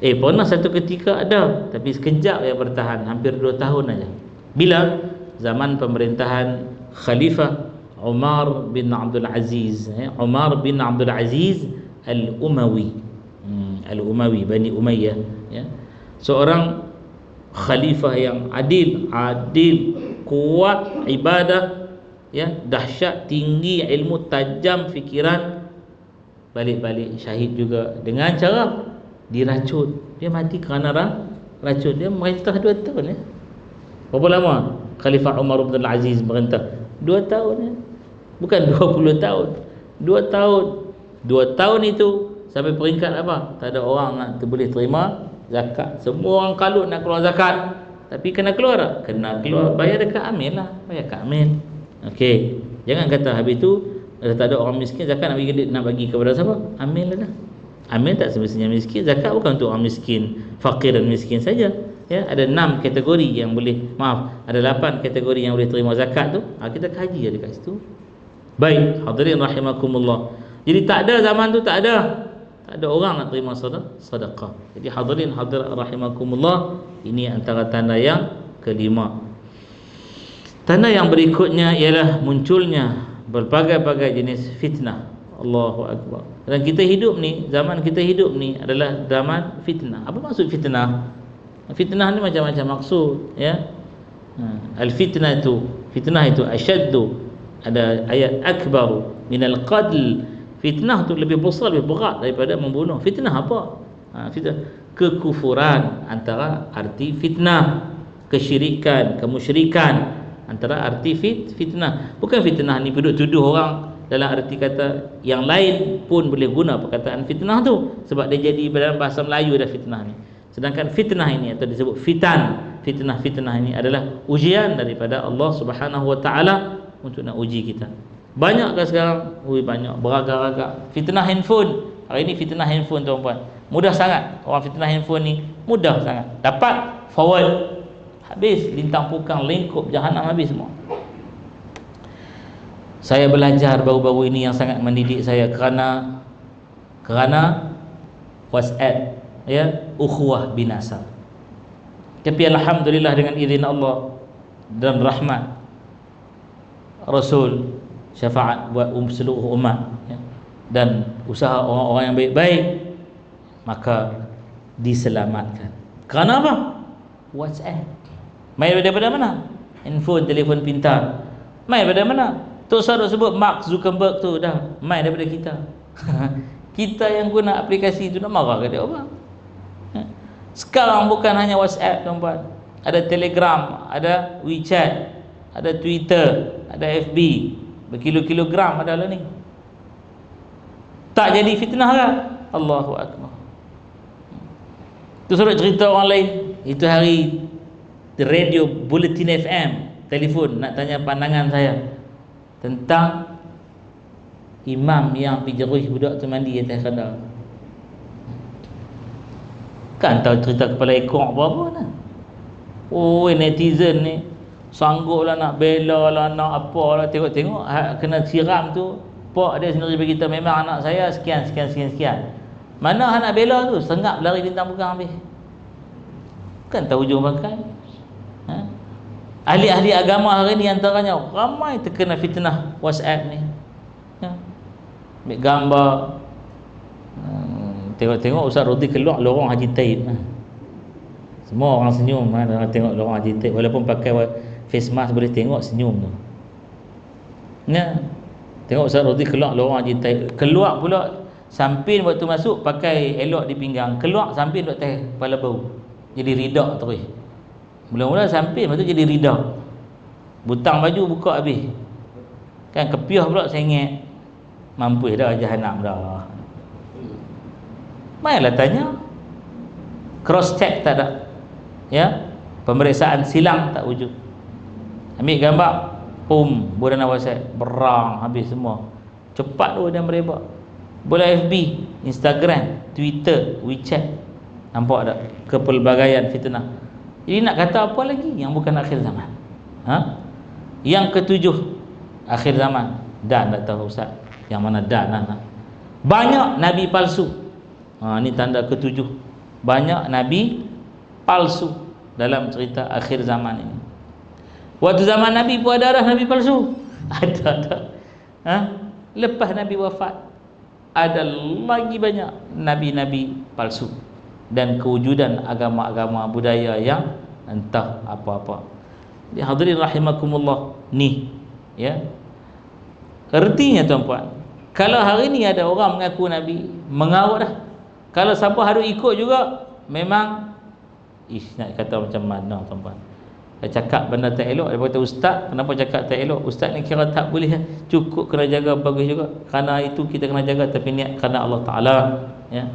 Pernah satu ketika ada, tapi sekejap ya, bertahan hampir 2 tahun aja. Bila? Zaman pemerintahan Khalifah Umar bin Abdul Aziz, Umar bin Abdul Aziz Al-Umawi, Al-Umawi, Bani Umayyah, ya. Seorang khalifah yang adil, kuat ibadah, ya, dahsyat, tinggi ilmu, tajam fikiran, balik-balik syahid juga dengan cara diracun. Dia mati kerana racun. Dia merintah 2 tahun, ya. Berapa lama Khalifah Umar bin Aziz merintah? 2 tahun, ya. Bukan 20 tahun. 2 tahun. 2 tahun itu sampai peringkat apa? Tak ada orang nak boleh terima zakat. Semua orang kalut nak keluar zakat. Tapi kena keluar tak? Kena keluar. Bayar dekat Amil lah. Bayar kat Amil. Okey. Jangan kata habis tu tak ada orang miskin, zakat nak bagi kepada siapa? Amil lah. Amil tak semestinya miskin. Zakat bukan untuk orang miskin, fakir dan miskin saja. Ya, ada 6 kategori yang boleh, ada 8 kategori yang boleh terima zakat tu. Kita kaji ada kat situ. Baik, hadirin rahimakumullah. Jadi tak ada zaman tu, tak ada orang nak terima sedekah. Jadi hadirin hadirat rahimakumullah, ini antara tanda yang kelima. Tanda yang berikutnya ialah munculnya berbagai-bagai jenis fitnah. Allahu akbar. Dan kita hidup ni, zaman kita hidup ni adalah zaman fitnah. Apa maksud fitnah? Fitnah ni macam-macam maksud, ya. Fitnah itu asyaddu, ada ayat akbaru minal qatl. Fitnah tu lebih besar, lebih berat daripada membunuh. Fitnah apa? Fitnah kekufuran, antara arti fitnah. Kesyirikan, kemusyrikan, antara arti fitnah. Bukan fitnah ni tuduh orang dalam arti kata yang lain pun boleh guna perkataan fitnah tu, sebab dia jadi dalam bahasa Melayu dah fitnah ni. Sedangkan fitnah ini atau disebut fitan, fitnah ini adalah ujian daripada Allah Subhanahu wa taala untuk nak uji kita. Banyak ke sekarang? Banyak, beragam-ragam. Fitnah handphone. Hari ini fitnah handphone, tuan-puan. Mudah sangat. Orang fitnah handphone ni mudah sangat. Dapat, forward, habis, lintang pukang, lingkup jahanam, habis semua. Saya belajar baru-baru ini yang sangat mendidik saya kerana WhatsApp, ya, ukhuwah binasa. Tapi alhamdulillah dengan izin Allah dan rahmat Rasul, syafaat buat seluruh umat, ya, dan usaha orang-orang yang baik-baik, maka diselamatkan. Kerana apa? WhatsApp. Mai daripada mana? Handphone, telefon pintar. Mai daripada mana? Tok Sar sebut Mark Zuckerberg tu dah mai daripada kita. Kita yang guna aplikasi tu nak marah ke dia orang? Sekarang bukan hanya WhatsApp, tuan-puan. Ada Telegram, ada WeChat, ada Twitter, ada FB, berkilo-kilogram ada lah ni. Tak jadi fitnah kan? Allahu akbar. Tu suruh cerita orang lain. Itu hari radio Bulletin FM telefon nak tanya pandangan saya tentang imam yang pergi jeruh budak tu mandi atas kadar. Kan tahu cerita kepala ekor apa-apa lah. Oh, netizen ni sanggup lah nak bela lah, nak apa lah. Tengok-tengok kena siram tu, pak dia sendiri berkata memang anak saya sekian. Mana anak bela tu sengap lari bintang bukan habis. Kan tahu hujung bangkai. Ahli-ahli agama hari ni antaranya ramai terkena fitnah WhatsApp ni. Ambil gambar. Tengok-tengok Ustaz Rodi keluar lorong Haji Taib. Semua orang senyum orang tengok lorong Haji Taib, walaupun pakai face mask boleh tengok senyum tu. Tengok Ustaz Rodi keluar lorong Haji Taib. Keluar pula samping waktu masuk pakai elok di pinggang, keluar samping duk teh kepala bau. Jadi ridak terus. Mula-mula samping, lepas tu jadi ridak. Butang baju buka habis. Kan kepiah pula sengit. Mampu dah jahanam dah. Mainlah tanya. Cross check tak ada. Ya. Pemeriksaan silang tak wujud. Ambil gambar, pum, budak WhatsApp, berang habis semua. Cepat tu dia merebak. Boleh FB, Instagram, Twitter, WeChat. Nampak tak kepelbagaian fitnah. Jadi nak kata apa lagi yang bukan akhir zaman? Yang ketujuh, akhir zaman. Dan tak tahu Ustaz yang mana dan lah. Banyak nabi palsu. Ini tanda ketujuh. Banyak nabi palsu dalam cerita akhir zaman ini. Waktu zaman nabi pun ada nabi palsu. Ada. Lepas nabi wafat ada lagi banyak nabi-nabi palsu dan kewujudan agama-agama budaya yang entah apa-apa. Jadi hadirin rahimakumullah, ni ya. Artinya tuan-puan, kalau hari ni ada orang mengaku nabi, mengarut dah. Kalau siapa harus ikut juga, memang nak kata macam mana tuan-puan. Cakap benda tak elok, dia kata ustaz, kenapa cakap tak elok? Ustaz ni kira tak boleh, cukup kena jaga bagus juga. Kerana itu kita kena jaga, tapi niat kerana Allah Ta'ala, ya.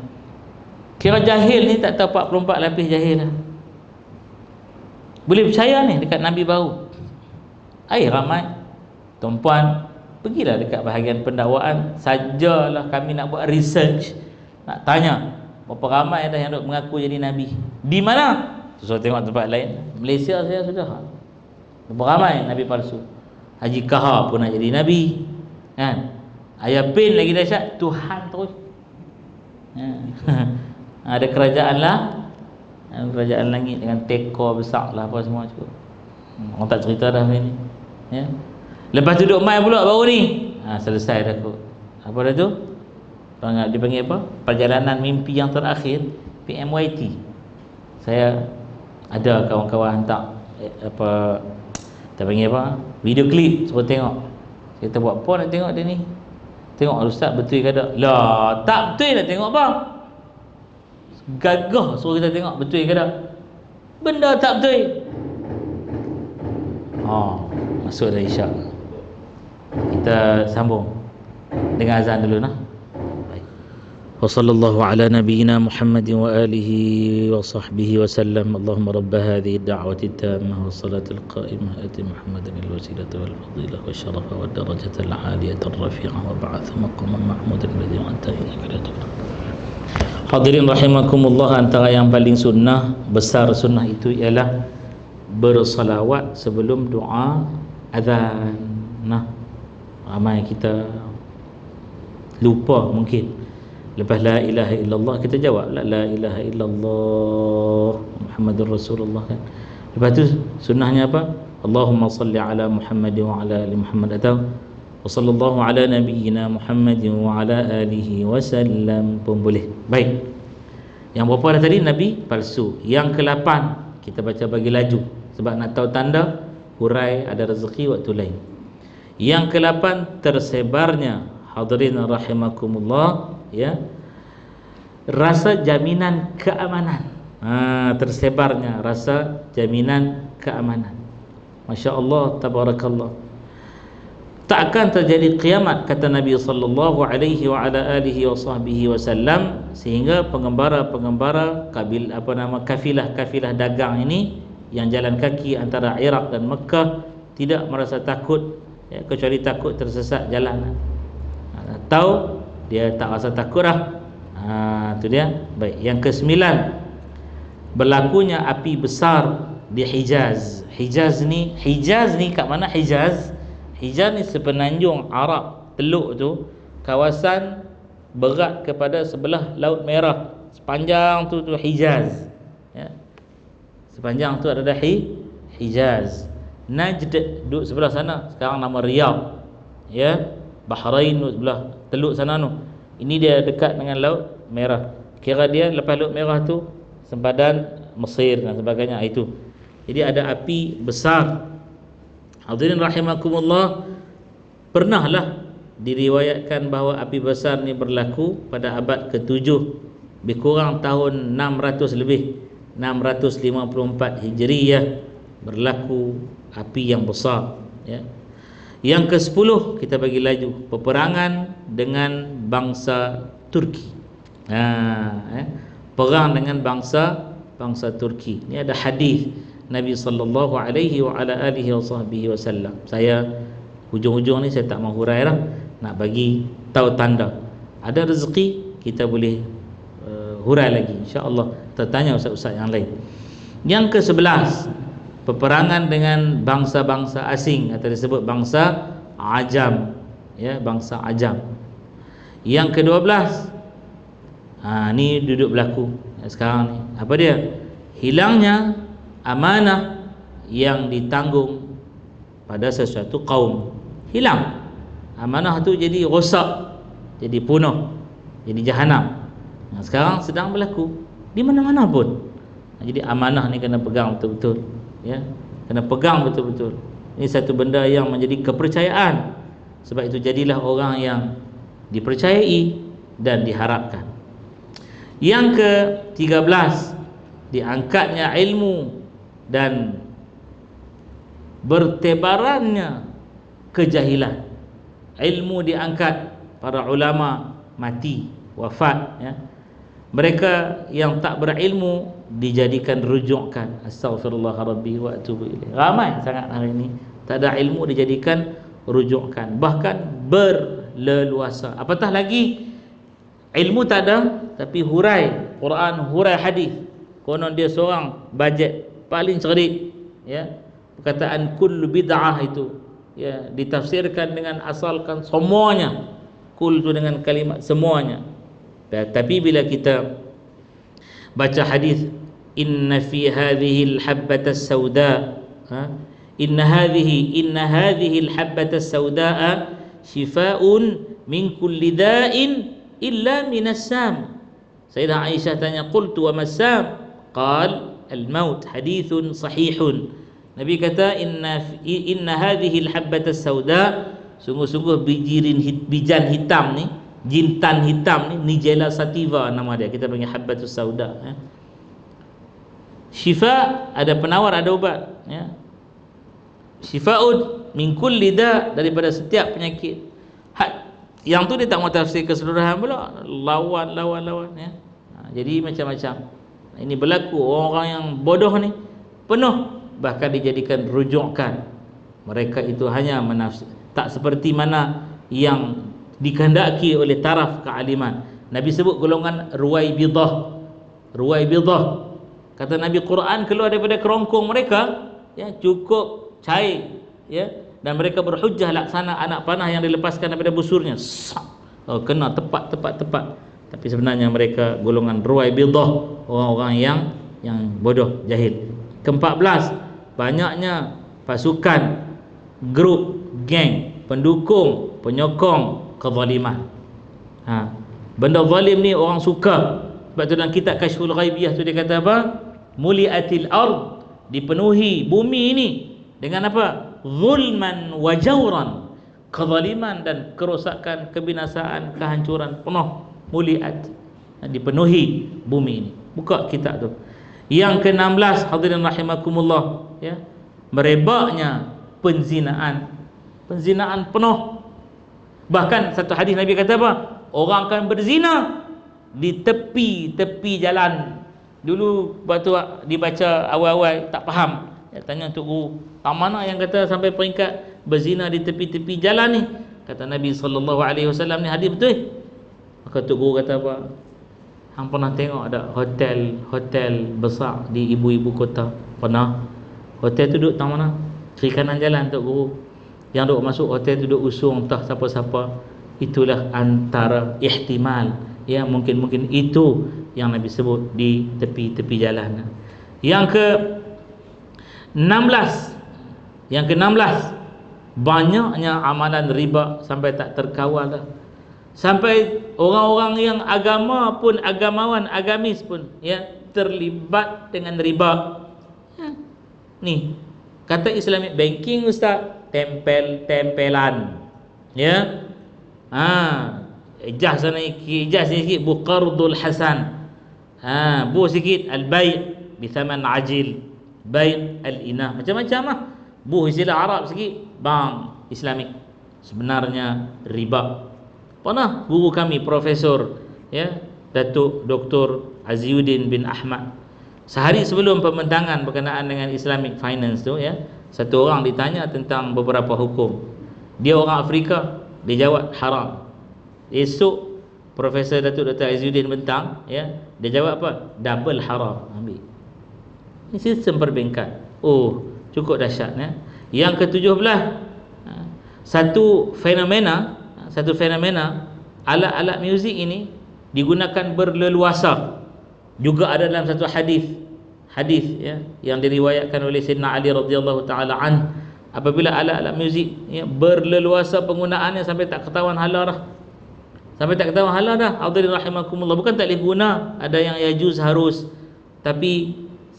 Kira jahil ni tak tahu 44 lapis jahil lah. Boleh percaya ni dekat Nabi baru. Ramai tuan-puan, pergilah dekat bahagian pendakwaan. Sajalah kami nak buat research, nak tanya berapa ramai dah yang duk mengaku jadi Nabi. Di mana? Susah tengok tempat lain. Malaysia saya sudah berapa ramai Nabi palsu. Haji Kahar pun nak jadi Nabi, kan? Ayah Pin lagi dahsyat, Tuhan terus. Ada kerajaan lah, kerajaan langit dengan tekor besar lah apa semua cukup. Orang tak cerita dah hari ni, ya. Lepas tu duduk mai pula baru ni, selesai dah kot. Apa dah tu? Dipanggil apa? Perjalanan mimpi yang terakhir, PMYT. Saya ada kawan-kawan hantar apa, kita panggil apa, video klip, suruh tengok. Kita buat apa nak tengok dia ni? Tengok ustaz betul ke tak? Lah, tak betul nak tengok bang. Gagah suruh kita tengok betul ke tak? Benda tak betul. Masuk dah isyak. Kita sambung dengan azan dulu nah. وصلى الله على نبينا محمد وآله وصحبه وسلم. اللهم رب هذه الدعوة التامة والصلاة القائمة آت محمدا الوسيلة والفضيلة والشرف والدرجة العالية الرفيعة وابعث مقاما محمودا الذي وأنت إنك لا تخلف. Hadirin rahimakumullah, antara yang paling sunnah, besar sunnah itu ialah bersalawat sebelum doa azan. Ramai kita lupa mungkin. Lepas la ilaha illallah kita jawab la ilaha illallah Muhammadur Rasulullah, kan. Lepas tu sunnahnya apa? Allahumma salli ala Muhammad wa ala ali Muhammad, atau wa sallallahu ala nabiyyina Muhammad wa ala alihi wasallam pun boleh. Baik. Yang berapa dah tadi? Nabi palsu. Yang ke-8 kita baca bagi laju sebab nak tahu tanda hurai ada rezeki waktu lain. Yang ke-8 tersebarnya, hadirin rahimakumullah, ya, rasa jaminan keamanan. Tersebarnya rasa jaminan keamanan. Masya Allah, tabarakallah. tak akan terjadi kiamat, kata Nabi sallallahu alaihi wa ala alihi wasallam, sehingga pengembara-pengembara kafilah-kafilah dagang ini yang jalan kaki antara Iraq dan Mekah tidak merasa takut, ya, kecuali takut tersesat jalan, atau dia tak rasa takut lah. Itu dia. Baik, yang ke-9, berlakunya api besar di Hijaz. Hijaz ni kat mana Hijaz? Hijaz ni sepenanjung Arab, Teluk tu, kawasan berat kepada sebelah Laut Merah. Sepanjang tu Hijaz, ya. Sepanjang tu ada Hijaz. Najd duduk sebelah sana, sekarang nama Riyadh, ya. Bahrain duduk sebelah teluk sana tu. Ini dia dekat dengan Laut Merah. Kira dia lepas Laut Merah tu sempadan Mesir dan sebagainya itu. Jadi ada api besar. Hadirin rahimakumullah, pernahlah diriwayatkan bahawa api besar ni berlaku pada abad ke-7, lebih kurang tahun 600 lebih, 654 Hijriyah, berlaku api yang besar, ya. Yang ke-10 kita bagi laju, peperangan dengan bangsa Turki. Perang dengan bangsa Turki. Ini ada hadis Nabi sallallahu alaihi wa ala alihi wasallam. Saya hujung-hujung ni saya tak mau hurai lah, nak bagi tahu tanda. Ada rezeki kita boleh hurai lagi, insya-Allah. Tertanya ustaz-ustaz yang lain. Yang ke-11, peperangan dengan bangsa-bangsa asing, atau disebut bangsa Ajam, ya, bangsa Ajam. Yang ke-12, ni duduk berlaku sekarang ni. Apa dia? Hilangnya amanah yang ditanggung pada sesuatu kaum. Hilang amanah tu, jadi rosak, jadi punah, jadi jahanam. Sekarang sedang berlaku di mana-mana pun. Jadi amanah ni kena pegang betul-betul, ya, kena pegang betul-betul. Ini satu benda yang menjadi kepercayaan. Sebab itu jadilah orang yang dipercayai dan diharapkan. Yang ke-13, diangkatnya ilmu dan bertebarannya kejahilan. Ilmu diangkat, para ulama mati, wafat, ya. Mereka yang tak berilmu dijadikan rujukan. Astaghfirullah rabbi wa atubu ilaih. Ramai sangat hari ini tak ada ilmu dijadikan rujukan, bahkan berleluasa. Apatah lagi ilmu tak ada, tapi hurai Quran, hurai hadis. Konon dia seorang bajet paling cerdik, ya. Perkataan kullu bid'ah itu, ya, ditafsirkan dengan asalkan semuanya. Kul itu dengan kalimat semuanya. Tapi bila kita baca hadis, inna fi hadhihi al-habbata as-sauda, inna hadhihi al-habbata as-sauda shifaa'un min kulli da'in illa min as-sam. Sayyidah Aisyah tanya, qultu wa mas-sam? Qal al-maut. Hadithun sahihun. Nabi kata, inna hadhihi al-habbata as-sauda, sungguh-sungguh bijan hitam ni, jintan hitam ni, Nigella sativa nama dia, kita panggil habbatus sauda, ya. Syifa, ada penawar, ada ubat, ya. Syifa'ud min kulli da, daripada setiap penyakit. Yang tu dia tak mau tafsir keseluruhan pula, lawan, ya. Jadi macam-macam. Ini berlaku, orang-orang yang bodoh ni penuh, bahkan dijadikan rujukan. Mereka itu hanya menafsir, tak seperti mana yang dikehendaki oleh taraf kealiman. Nabi sebut golongan ruwaibidah. Kata Nabi, Quran keluar daripada kerongkong mereka, ya, cukup cair, ya, dan mereka berhujjah laksana anak panah yang dilepaskan daripada busurnya. Kena tepat. Tapi sebenarnya mereka golongan ruwaibidah, orang-orang yang bodoh, jahil. Ke-14, banyaknya pasukan, grup, geng, pendukung, penyokong kezaliman. Benda zalim ni orang suka. Sebab tu dalam kitab Kashful Ghaibiyah tu dia kata apa? Muliatil ard, dipenuhi bumi ini dengan apa? Zulman wa jawran, kezaliman dan kerosakan, kebinasaan, kehancuran, penuh. Muliat, dipenuhi bumi ini. Buka kitab tu. Yang ke-16, hadirin rahimakumullah, ya, merebaknya penzinaan. Penzinaan penuh. Bahkan satu hadis Nabi kata apa? Orang akan berzina di tepi-tepi jalan. Dulu waktu dibaca awal-awal tak faham. Tanya Tok Guru, tak mana yang kata sampai peringkat berzina di tepi-tepi jalan ni? Kata Nabi SAW ni hadis betul. Maka Tok Guru kata apa? Hang pernah tengok ada hotel besar di ibu-ibu kota? Pernah? Hotel tu duduk tang mana? Kiri kanan jalan Tok Guru. Yang duduk masuk hotel tu duduk usung entah siapa-siapa. Itulah antara ihtimal. Ya, mungkin itu yang Nabi sebut di tepi-tepi jalan. Yang ke 16, banyaknya amalan riba sampai tak terkawal dah. Sampai orang-orang yang agama pun, agamawan, agamis pun terlibat dengan riba. Ni kata Islamic banking ustaz, tempel-tempelan. Ijaz sana ijaz sikit buqardul hasan. Bu sikit al-bai' bi thaman ajil, bai' al-inah, macam-macam lah. Bu istilah Arab sikit, bank Islamic, sebenarnya riba. Pernah guru kami Profesor Datuk Dr. Aziuddin bin Ahmad, sehari sebelum pembentangan berkenaan dengan Islamic finance tu, satu orang ditanya tentang beberapa hukum. Dia orang Afrika, dia jawab haram. Esok Profesor Datuk Dr. Aziuddin bentang, dia jawab apa? Double haram. Ambil. Ini sistem perbankan. Oh, cukup dahsyat. Yang ke-17, satu fenomena alat-alat muzik ini digunakan berleluasa. Juga ada dalam satu hadis yang diriwayatkan oleh Sayyidina Ali radhiyallahu taala an, apabila alat-alat muzik berleluasa penggunaannya sampai tak ketahuan hala dah. Hadirin rahimakumullah, bukan tak boleh guna, ada yang yajuz harus, tapi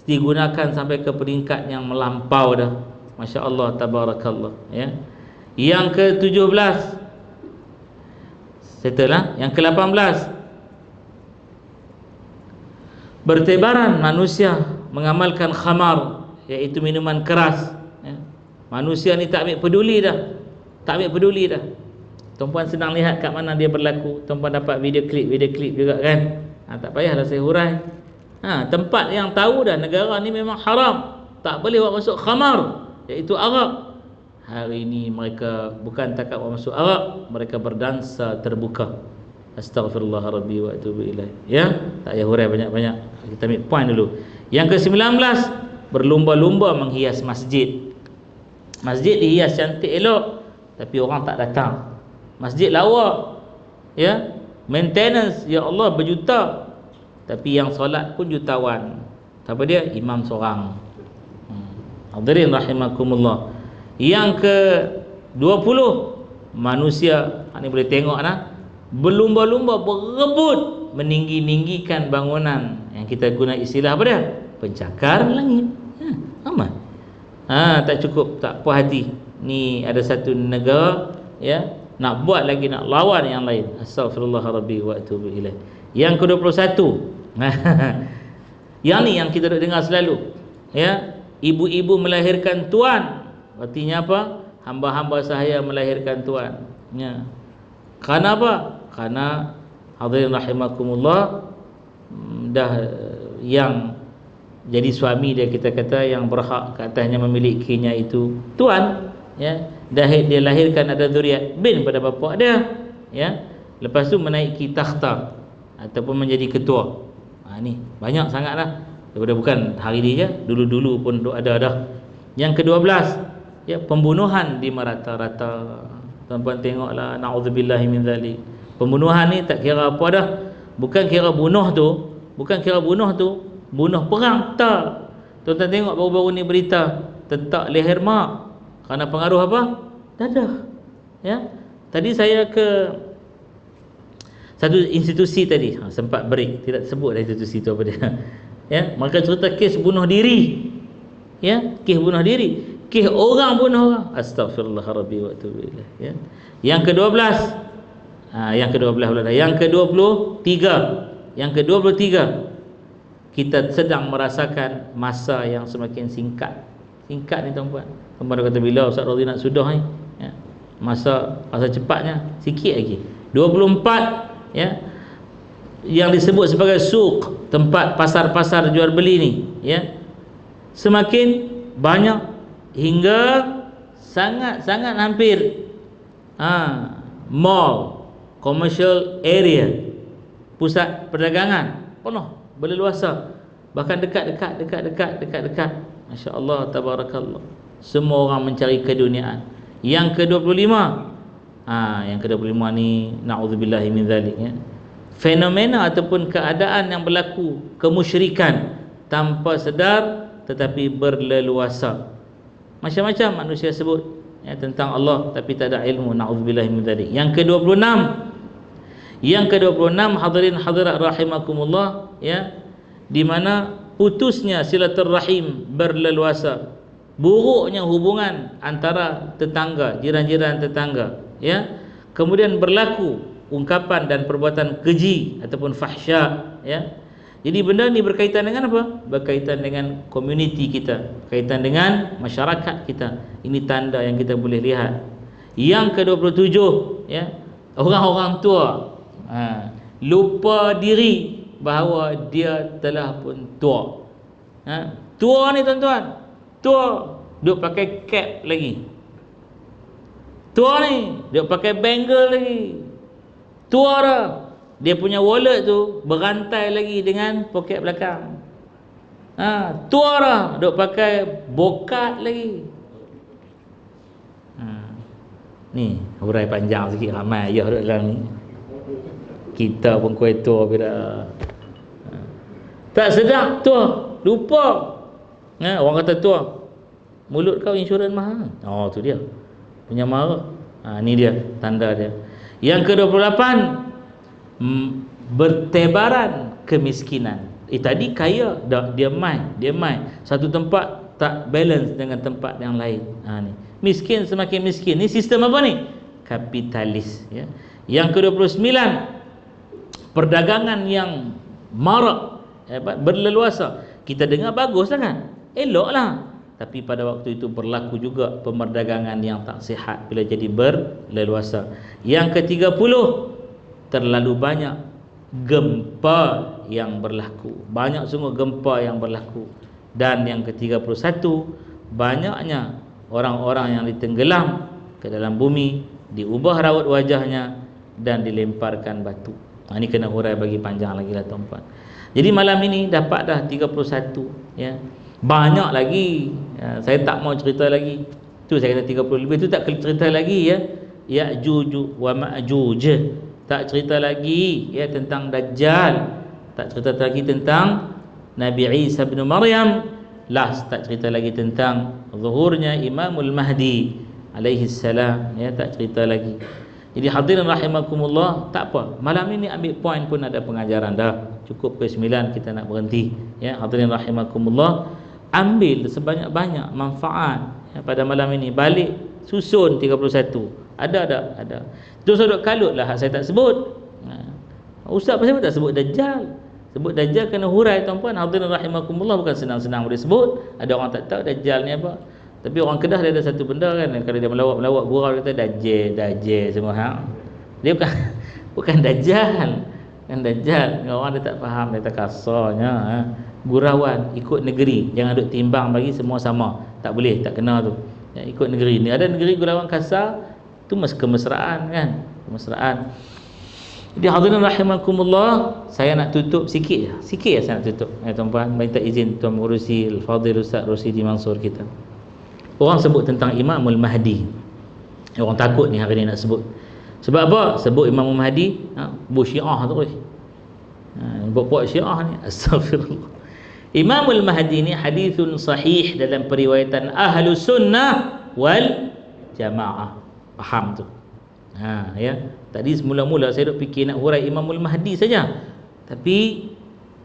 digunakan sampai ke peringkat yang melampau dah. Masya-Allah, tabarakallah. Yang ke-17, setelah yang ke-18, bertebaran manusia mengamalkan khamar, iaitu minuman keras. Manusia ni tak ambil peduli dah. Tuan-puan senang lihat kat mana dia berlaku. Tuan-puan dapat video klip juga kan. Tak payahlah saya hurai. Tempat yang tahu dah negara ni memang haram, tak boleh buat masuk khamar, iaitu arak. Hari ini mereka bukan takat buat masuk arak, mereka berdansa terbuka. Astaghfirullah rabbi wa atubu ilaih. Tak payah hurai banyak-banyak. Kita ambil point dulu. Yang ke-19, berlumba-lumba menghias masjid. Masjid dihias cantik elok, tapi orang tak datang. Masjid lawa, maintenance ya Allah berjuta, tapi yang solat pun jutawan. Apa dia? Imam seorang. Hadirin rahimakumullah. Yang ke-20, manusia, ni boleh tengok berlumba-lumba berebut meninggi-ninggikan bangunan, yang kita guna istilah apa dia? Pencakar langit. Amat. Tak cukup, tak puas hati. Ni ada satu negara nak buat lagi, nak lawan yang lain. Astaghfirullah rabbi wa atubu ilaih. Yang ke-21, yang ni yang kita dengar selalu, ibu-ibu melahirkan tuan. Artinya apa? Hamba-hamba saya melahirkan tuan. Kerana apa? Kerana hadirin rahimakumullah, dah yang jadi suami dia, kita kata yang berhak ke atasnya memilikinya itu tuan, dah dia lahirkan ada zuriat bin pada bapa dia, lepas tu menaiki takhta ataupun menjadi ketua. Ni banyak sangatlah, daripada bukan hari ni je, dulu-dulu pun ada dah. Yang ke-12, pembunuhan di merata-rata. Tuan-puan tengoklah, na'udzubillahi min zalik. Pembunuhan ni tak kira apa dah. Bukan kira bunuh tu bunuh perang, tak. Tuan-tuan tengok baru-baru ni berita tetak leher mak kerana pengaruh apa? Dadah. Tadi saya ke satu institusi tadi, sempat break, tidak sebut dah institusi tu apa dia. Mereka cerita kes bunuh diri. Kes bunuh diri, kes orang bunuh orang. Astaghfirullah rabbi wa atubu ilaih. Yang ke-12, yang ke-12 pula dah. Yang ke-23, kita sedang merasakan masa yang semakin singkat. Singkat ni tuan-puan. Tuan-puan kata bila Ustaz Radhi nak sudah ni? masa cepatnya sikit lagi. 24 ya, yang disebut sebagai suq, tempat pasar-pasar jual beli ni ya, semakin banyak hingga sangat-sangat hampir mall, commercial area, pusat perdagangan penuh berleluasa, bahkan dekat. Masya-Allah, tabarakallah. Semua orang mencari keduniaan. Yang ke-25, yang ke-25 ni naudzubillahi min zalik ya. Fenomena ataupun keadaan yang berlaku kemusyrikan tanpa sedar tetapi berleluasa. Macam-macam manusia sebut ya, tentang Allah tapi tak ada ilmu, naudzubillahi min zalik. Yang ke-26 hadirin hadirat rahimakumullah ya, di mana putusnya silaturrahim berleluasa, buruknya hubungan antara tetangga, jiran-jiran tetangga ya, kemudian berlaku ungkapan dan perbuatan keji ataupun fahsya ya. Jadi benda ni berkaitan dengan apa? Berkaitan dengan komuniti kita, berkaitan dengan masyarakat kita. Ini tanda yang kita boleh lihat. Yang ke-27 ya, orang-orang tua lupa diri bahawa dia telah pun tua. Tua ni tuan-tuan, tua duk pakai cap lagi. Tua ni duk pakai bangle lagi. Tua dah, dia punya wallet tu berantai lagi dengan poket belakang. Tua dah, duk pakai bokat lagi. Ni hurai panjang sikit, ramai ayah duk dalam ni. Kita pun kuih tua bila tak sedar tua, lupa. Orang kata tua, mulut kau insurans mahal. Tu dia punya marah. Ni dia tanda dia. Yang ke-28, bertebaran kemiskinan. Tadi kaya dah, dia mai satu tempat tak balance dengan tempat yang lain. Ni miskin semakin miskin. Ni sistem apa ni? Kapitalis ya. Yang ke-29, perdagangan yang marak, berleluasa. Kita dengar baguslah kan, eloklah, tapi pada waktu itu berlaku juga pemerdagangan yang tak sihat bila jadi berleluasa. Yang ke-30, terlalu banyak gempa yang berlaku. Banyak sungguh gempa yang berlaku. Dan yang ke-31, banyaknya orang-orang yang ditenggelam ke dalam bumi, diubah raut wajahnya dan dilemparkan batu. Ini kena hurai bagi panjang lagi lah tuan-tuan. Jadi malam ini dapat dah 31 ya. Banyak lagi saya tak mau cerita lagi. Tu saya kata 30 lebih tu tak cerita lagi ya. Ya'juj wa ma'juj. Tak cerita lagi ya tentang Dajjal. Tak cerita lagi tentang Nabi Isa bin Maryam. Tak cerita lagi tentang zuhurnya Imamul Mahdi alaihi salam ya, tak cerita lagi. Jadi hadirin rahimakumullah, tak apa, malam ini ambil poin pun ada pengajaran dah. Cukup ke 9 kita nak berhenti ya. Hadirin rahimakumullah, ambil sebanyak-banyak manfaat ya, pada malam ini. Balik susun 31. Ada. Terus duk kalutlah hak saya tak sebut. Ustaz pasal tak sebut Dajjal. Sebut Dajjal kena hurai tuan-puan. Hadirin rahimakumullah, bukan senang-senang boleh sebut. Ada orang tak tahu Dajjal ni apa. Tapi orang Kedah dia ada satu benda kan, kalau dia melawak gurau dia kata Dajjal semua Dia bukan Dajjal. Kan Dajjal, orang dia tak faham, dia tak kasarnya gurauan ikut negeri, jangan duk timbang bagi semua sama. Tak boleh, tak kena tu. Ya, ikut negeri ni. Ada negeri gurauan kasar tu kemesraan kan, kemesraan. Jadi hadirin rahimakumullah, saya nak tutup sikit saya nak tutup ya tuan-puan. Minta izin Tuan Mengurusi Al-Fadhil Ustaz Rosidi Mansur kita. Orang sebut tentang Imamul Mahdi. Orang takut ni hari ni nak sebut. Sebab apa? Sebut Imamul Mahdi, bu Syiah terus. Buat Syiah ni, astagfirullah. Imamul Mahdi ni hadithun sahih dalam periwayatan Ahlus Sunnah wal Jamaah. Faham tu? Ya. Tadi semula-mula saya duk fikir nak hurai Imamul Mahdi saja. Tapi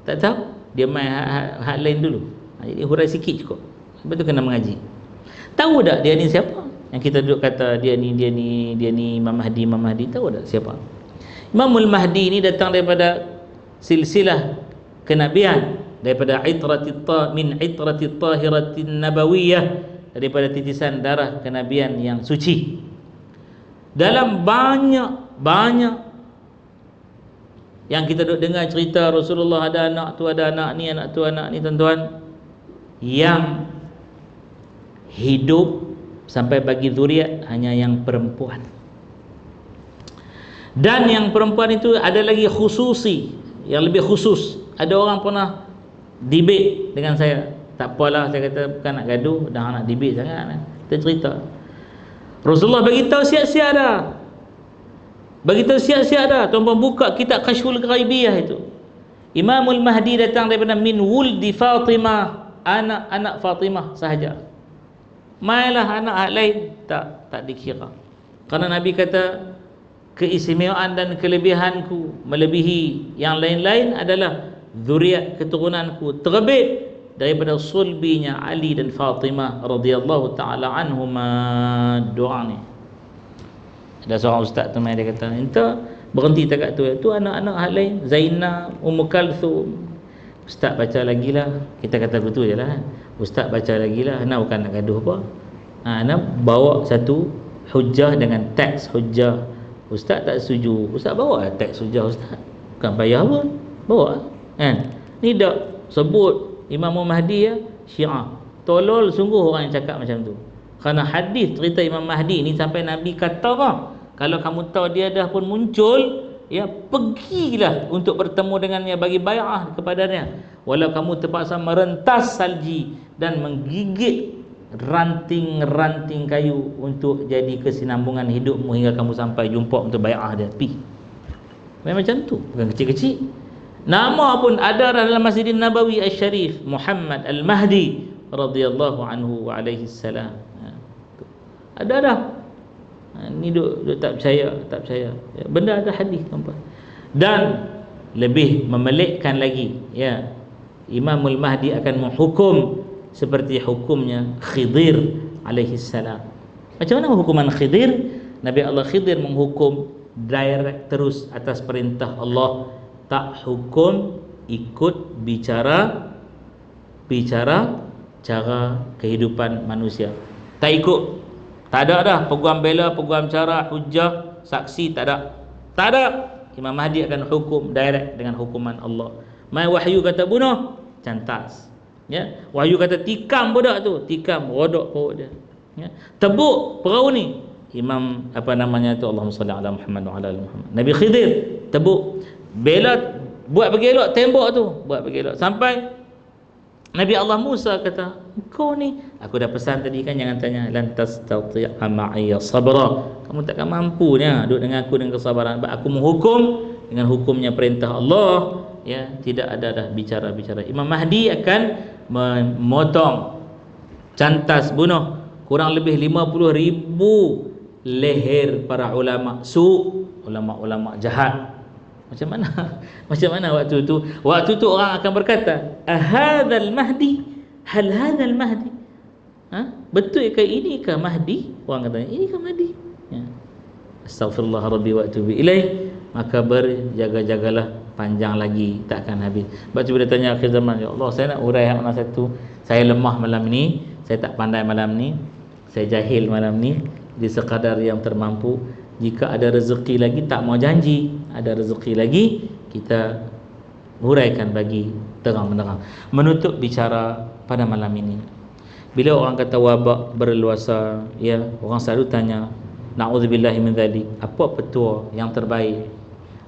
tak tahu, dia main hak lain dulu. Jadi hurai sikit cukup. Sebab tu kena mengaji. Tahu tak dia ni siapa? Yang kita duduk kata dia ni Imam Mahdi, tahu tak siapa? Imamul Mahdi ni datang daripada silsilah kenabian, daripada min itratit tahiratin nabawiyah, daripada titisan darah kenabian yang suci. Dalam banyak yang kita duk dengar cerita Rasulullah ada anak tu, ada anak ni, anak tu, anak ni, tuan-tuan, yang hidup sampai bagi zuriat hanya yang perempuan. Dan yang perempuan itu ada lagi khususi, yang lebih khusus. Ada orang pernah debate dengan saya. Tak apalah, saya kata bukan nak gaduh, dah nak debate sangat. Kita cerita Rasulullah bagi tahu siap-siap dah. Bagi tahu siap-siap dah. Tuan-tuan buka kitab Kashful Ghaibiyah itu. Imamul Mahdi datang daripada min wuldi Fatimah, anak-anak Fatimah sahaja. Mainlah anak lain tak dikira. Karena Nabi kata keistimewaan dan kelebihanku melebihi yang lain-lain adalah zuriat keturunanku terlebih daripada sulbinya Ali dan Fatimah radhiyallahu taala anhuma. Doa ni. Ada seorang ustaz tu dia kata, "Entah berhenti dekat tu. Tu anak-anak hal lain, Zainab, Ummu Kalthum." Ustaz baca lagi lah. Kita kata betul je lah. Ustaz baca lagi lah. Nak bukan nak gaduh apa. Nak bawa satu hujah dengan teks hujah. Ustaz tak setuju. Ustaz bawa lah teks hujah Ustaz. Bukan payah pun. Bawa kan. Ni dak sebut Imam Mahdi ya, Syiah. Tolol sungguh orang yang cakap macam tu. Kerana hadis cerita Imam Mahdi ni sampai Nabi kata kalau kamu tahu dia dah pun muncul, ya, pergilah untuk bertemu dengannya, bagi bai'ah kepadanya, walau kamu terpaksa merentas salji dan menggigit ranting-ranting kayu untuk jadi kesinambungan hidupmu hingga kamu sampai jumpa untuk bai'ah dia. Memang macam tu, bukan kecil-kecil. Nama pun ada dalam Masjidin Nabawi Asy-Syarif, Muhammad Al-Mahdi radhiyallahu anhu wa alaihi salam. Ada dah. Ni duk tak percaya. Ya, benda ada hadis, tuan-tuan. Dan lebih memelikkan lagi, ya, Imamul Mahdi akan menghukum seperti hukumnya Khidir alaihi salam. Macam mana hukuman Khidir? Nabi Allah Khidir menghukum direct terus atas perintah Allah, tak hukum ikut bicara cara kehidupan manusia. Tak ikut. Tak ada dah peguam bela, peguam cara, hujah, saksi, tak ada. Imam Mahdi akan hukum direct dengan hukuman Allah. Mai wahyu kata bunuh, cantas. Ya, wahyu kata tikam budak tu, tikam rodok perut dia. Ya, tebuk perahu ni. Imam apa namanya tu, Allahumma salli ala Muhammad wa ala ali Muhammad. Nabi Khidir tebuk, bela buat bergelok tembok tu, buat bergelok sampai Nabi Allah Musa kata, "Kau ni, aku dah pesan tadi kan, jangan tanya, lan tastati'a ma'iya sabra." Kamu takkan mampunya duduk dengan aku dengan kesabaran. Aku menghukum dengan hukumnya perintah Allah, ya, tidak ada dah bicara-bicara. Imam Mahdi akan memotong, cantas bunuh kurang lebih 50,000 leher para ulama ulama jahat. Macam mana waktu tu? Waktu tu orang akan berkata, "Ahadzal Mahdi? Hal hadzal Mahdi?" Betul ke ini ke Mahdi? Orang kata, "Ini ke Mahdi?" Ya. Astaghfirullah rabbi wa atubu ilaih. Maka berjaga-jagalah, panjang lagi takkan habis. Sebab tu bila tanya akhir zaman, ya Allah, saya nak urai mana satu. Saya lemah malam ni, saya tak pandai malam ni, saya jahil malam ni, di sekadar yang termampu. Jika ada rezeki lagi, tak mau janji, ada rezeki lagi, kita huraikan bagi terang-menerang. Menutup bicara pada malam ini, bila orang kata wabak berluasa, ya, orang selalu tanya, na'udzubillahi min dzalik, apa petua yang terbaik?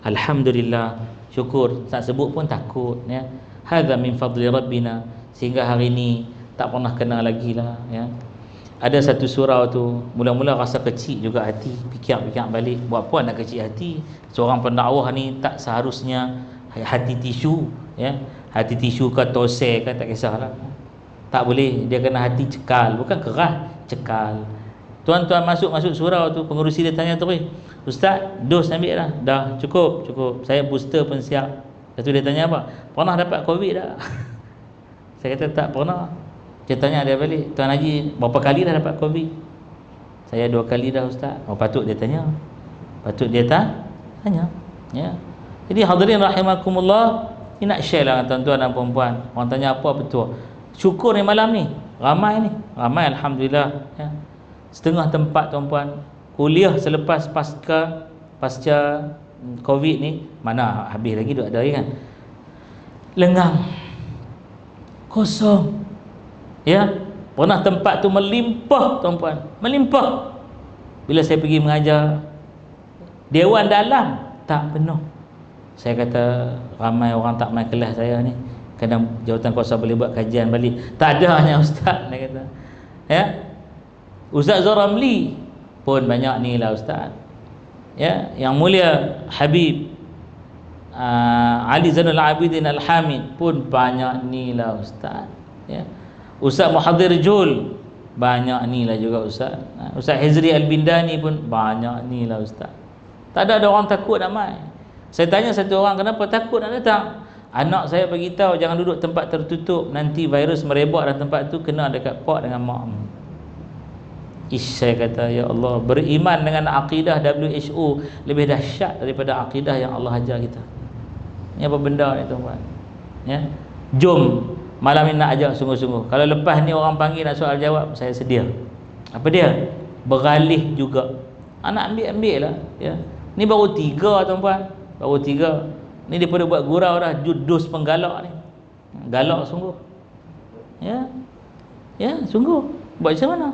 Alhamdulillah, syukur, tak sebut pun takut, ya. Hadza min fadli rabbina, sehingga hari ini tak pernah kena lagi lah, ya. Ada satu surau tu, mula-mula rasa kecil juga hati, fikir-fikir balik, buat apa nak kecil hati? Seorang pendakwah ni tak seharusnya hati tisu, ya. Hati tisu ke tosai ke tak kisahlah. Tak boleh, dia kena hati cekal, bukan keras, cekal. Tuan-tuan masuk surau tu, pengurusi dia tanya tu, "Ustaz, dos ambil dah." "Dah, cukup. Saya booster pun siap." Lepas tu dia tanya apa? "Pernah dapat COVID tak?" Saya kata tak pernah. Dia tanya dia balik, "Tuan Haji, berapa kali dah dapat COVID?" "Saya 2 kali dah Ustaz." Oh, patut dia tanya. Patut dia tanya. Ya. Jadi hadirin rahimakumullah, ni nak share lah dengan tuan-tuan dan puan-puan. Orang tanya apa betul. Syukur ni malam ni, ramai alhamdulillah, ya. Setengah tempat tuan-puan kuliah selepas pasca Covid ni, mana habis lagi duk ada lagi kan, lengang, kosong. Ya, pernah tempat tu melimpah tuan-puan, melimpah. Bila saya pergi mengajar, dewan dalam tak penuh. Saya kata ramai orang tak main kelas saya ni, kadang jawatan kuasa boleh buat kajian balik. Tak ada hanya ustaz, dia kata. Ya, Ustaz Zaramli pun banyak ni lah ustaz. Ya, yang mulia Habib Ali Zainul Abidin Al-Hamid pun banyak ni lah ustaz. Ya, Ustaz Muhadir Jul banyak ni lah juga ustaz. Ustaz Hizri Al-Bindani pun banyak ni lah ustaz. Tak ada orang takut nak mai. Saya tanya satu orang, kenapa takut nak datang? Anak saya beritahu jangan duduk tempat tertutup, nanti virus merebak dalam tempat tu, kena dekat pak dengan mak. Saya kata, ya Allah, beriman dengan akidah WHO lebih dahsyat daripada akidah yang Allah ajar kita. Ini apa benda ni tuan-tuan? Ya, jom malam ni nak ajak sungguh-sungguh. Kalau lepas ni orang panggil nak soal jawab, saya sedia. Apa dia? Beralih juga. Anak ambil lah. Ya, ni baru 3 tuan-tuan, baru 3. Ni daripada buat gurau dah, dus penggalak ni. Galak sungguh. Ya, ya, sungguh. Buat macam mana?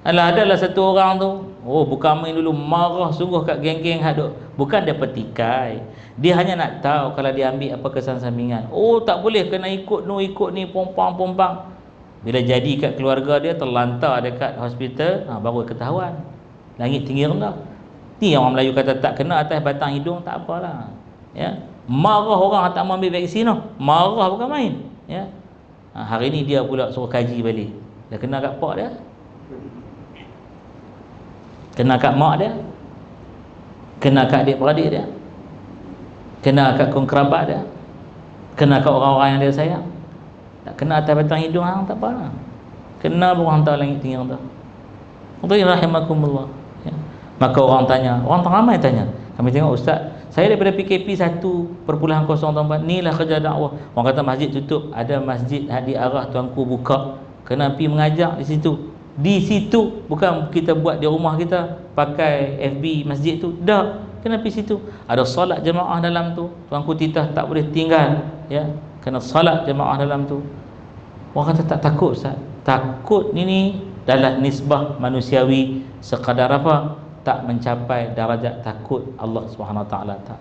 Adalah satu orang tu, bukan main dulu, marah sungguh kat geng-geng haduk. Bukan dia petikai, dia hanya nak tahu kalau dia ambil apa kesan sampingan. Tak boleh, kena ikut ni, pompang. Bila jadi kat keluarga dia, terlantar dekat hospital, baru ketahuan langit tinggi rendah. Ni orang Melayu kata tak kena atas batang hidung, tak apalah. Ya, marah orang tak mau ambil vaksin tu, marah bukan main. Ya, hari ni dia pula suruh kaji balik. Dah kena kat pak dia, kena kat mak dia, kena kat adik-beradik dia, kena kat kaum kerabat dia, kena kat orang-orang yang dia sayang. Tak kena atas batang hidung hang, tak apa. Kena pun hantar langit tinggi rendah. Rahimakumullah. Ya. Maka orang tanya, orang ramai tanya. Kami tengok ustaz, saya daripada PKP 1.0 tuan-tuan, ni lah kerja dakwah. Orang kata masjid tutup, ada masjid di arah tuanku buka, kena pergi mengajar di situ. Di situ, bukan kita buat di rumah kita pakai FB masjid tu, dah kena pergi situ. Ada solat jemaah dalam tu, tuanku titah tak boleh tinggal. Ya, kena solat jemaah dalam tu. Orang kata tak takut ustaz. Takut ni dalam nisbah manusiawi sekadar apa? Tak mencapai darajat takut Allah Subhanahu Wa Taala. Tak.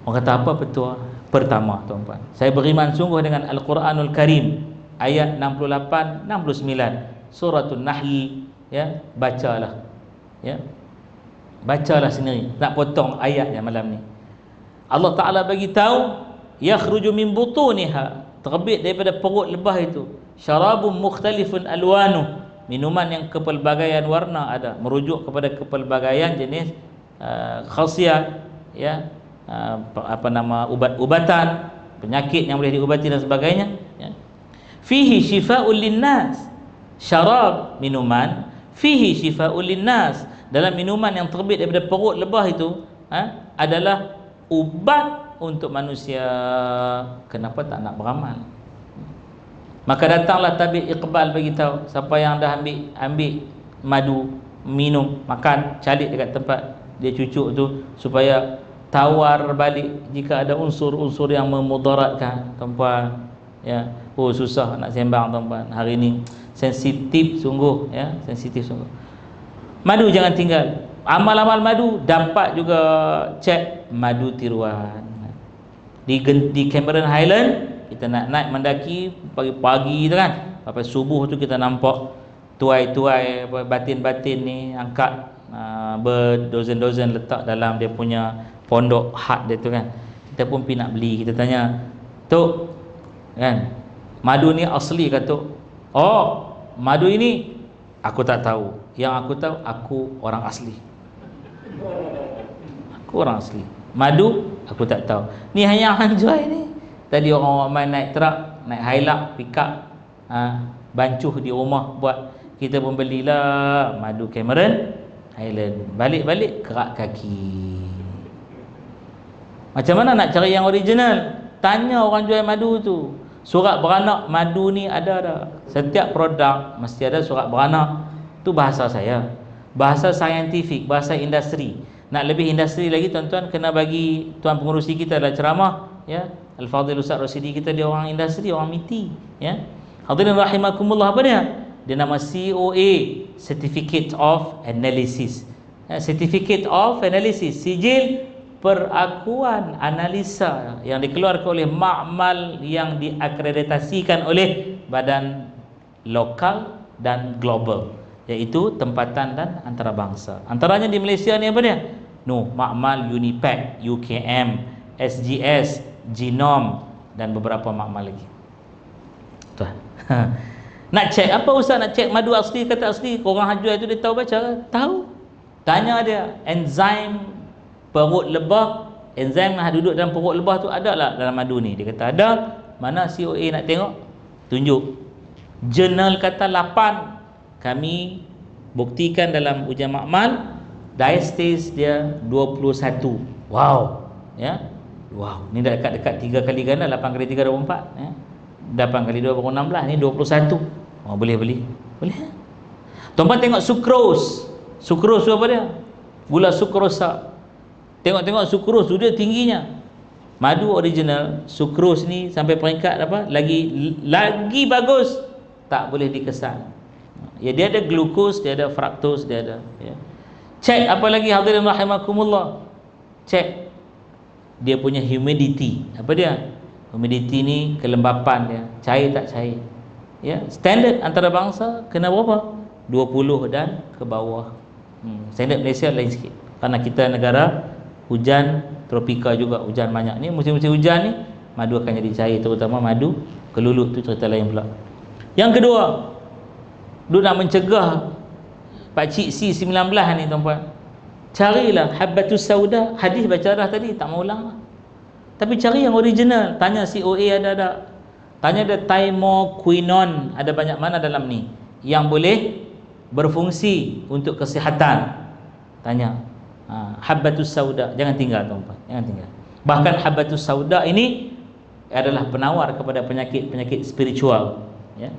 Orang kata apa betul? Pertama tuan-tuan, saya beriman sungguh dengan Al-Quranul Karim ayat 68 69 Suratul Nahl. Ya, bacalah. Ya, bacalah sendiri. Nak potong ayatnya malam ni. Allah Taala bagi tahu, yakhruju min butuniha, terbit daripada perut lebah itu, syarabun mukhtalifun alwanu, minuman yang kepelbagaian warna ada, merujuk kepada kepelbagaian jenis khasiat, ya, ubat-ubatan, penyakit yang boleh diubati dan sebagainya. Ya. Fihi shifaa'ul linnas, syarab minuman, fihi shifaa'ul linnas, dalam minuman yang terbit daripada perut lebah itu adalah ubat untuk manusia. Kenapa tak nak beramal? Maka datanglah tabib Iqbal bagi tahu, siapa yang dah ambil madu, minum, makan, calik dekat tempat dia cucuk tu, supaya tawar balik jika ada unsur-unsur yang memudaratkan. Tuan-puan, ya, susah nak sembang tuan-puan. Hari ni sensitif sungguh, ya, sensitif sungguh. Madu jangan tinggal. Amal-amal madu dapat juga cek madu tiruan. Di Cameron Highland kita nak naik mendaki pagi-pagi tu kan, sampai subuh tu kita nampak tuai-tuai batin-batin ni angkat berdozen-dozen letak dalam dia punya pondok hak dia tu kan. Kita pun pergi nak beli, kita tanya, "Tok, kan, madu ni asli ke Tok?" "Oh, madu ini aku tak tahu. Yang aku tahu, aku orang asli. Aku orang asli. Madu aku tak tahu. Ni hanya hanjuai ni. Tadi orang ramai naik truk, naik Hilux, pick up, bancuh di rumah buat. Kita pun belilah madu Cameron Highland. Balik-balik kerak kaki. Macam mana nak cari yang original? Tanya orang jual madu tu. Surat beranak madu ni ada dah. Setiap produk mesti ada surat beranak. Tu bahasa saya. bahasa saintifik, bahasa industri. Nak lebih industri lagi tuan-tuan, kena bagi tuan pengurusi kita adalah ceramah, ya. Al-Fadhil Ustaz Rosidi kita dia orang industri, orang MITI, ya. Hadirin rahimakumullah, apa dia? Dia nama COA, Certificate of Analysis. Certificate of Analysis, sijil perakuan analisa yang dikeluarkan oleh makmal yang diakreditasikan oleh badan lokal dan global, iaitu tempatan dan antarabangsa. Antaranya di Malaysia ni apa dia? Makmal Unipac, UKM, SGS, Genome dan beberapa makmal lagi. Tuan. Nak cek apa Ustaz? Nak cek madu asli ke tak asli? Orang Hajuai tu dia tahu baca ke? Tahu. Tanya dia, enzim perut lebah, enzim yang duduk dalam perut lebah tu ada tak dalam madu ni? Dia kata ada. Mana COA nak tengok? Tunjuk. Jurnal kata 8. Kami buktikan dalam ujian makmal, diastase dia 21. Wow. Ya. Wow, ni dah dekat-dekat 3 kali ganda, 8 kali 3 24, ya. 8 kali 2 baru 16, ni 21. Oh, boleh beli. Boleh. Tuan-tuan tengok sukros. Sukros tu apa dia? Gula sukrosa. Tengok-tengok sukros tu dia tingginya. Madu original, sukros ni sampai peringkat apa? Lagi bagus. Tak boleh dikesan. Ya, dia ada glukos, dia ada fraktos, dia ada, ya. Cek apa lagi hadirin rahimakumullah. Cek dia punya humidity. Apa dia? Humidity ni kelembapan dia, cair tak cair. Ya, standard antarabangsa kena berapa? 20 dan ke bawah. Standard Malaysia lain sikit. Kerana kita negara hujan tropika juga, hujan banyak. Ni musim-musim hujan ni madu akan jadi cair, terutama madu kelulut, tu cerita lain pula. Yang kedua, dia nak mencegah pakcik C19 ni tuan-puan. Carilah habbatus sauda, hadis baca dah tadi, tak mau ulang lah. Tapi cari yang original. Tanya COA ada tak? Tanya ada thymoquinone ada banyak mana dalam ni yang boleh berfungsi untuk kesihatan. Tanya. Habbatus sauda, jangan tinggal tuan-tuan, jangan tinggal. Bahkan habbatus sauda ini adalah penawar kepada penyakit-penyakit spiritual, ya.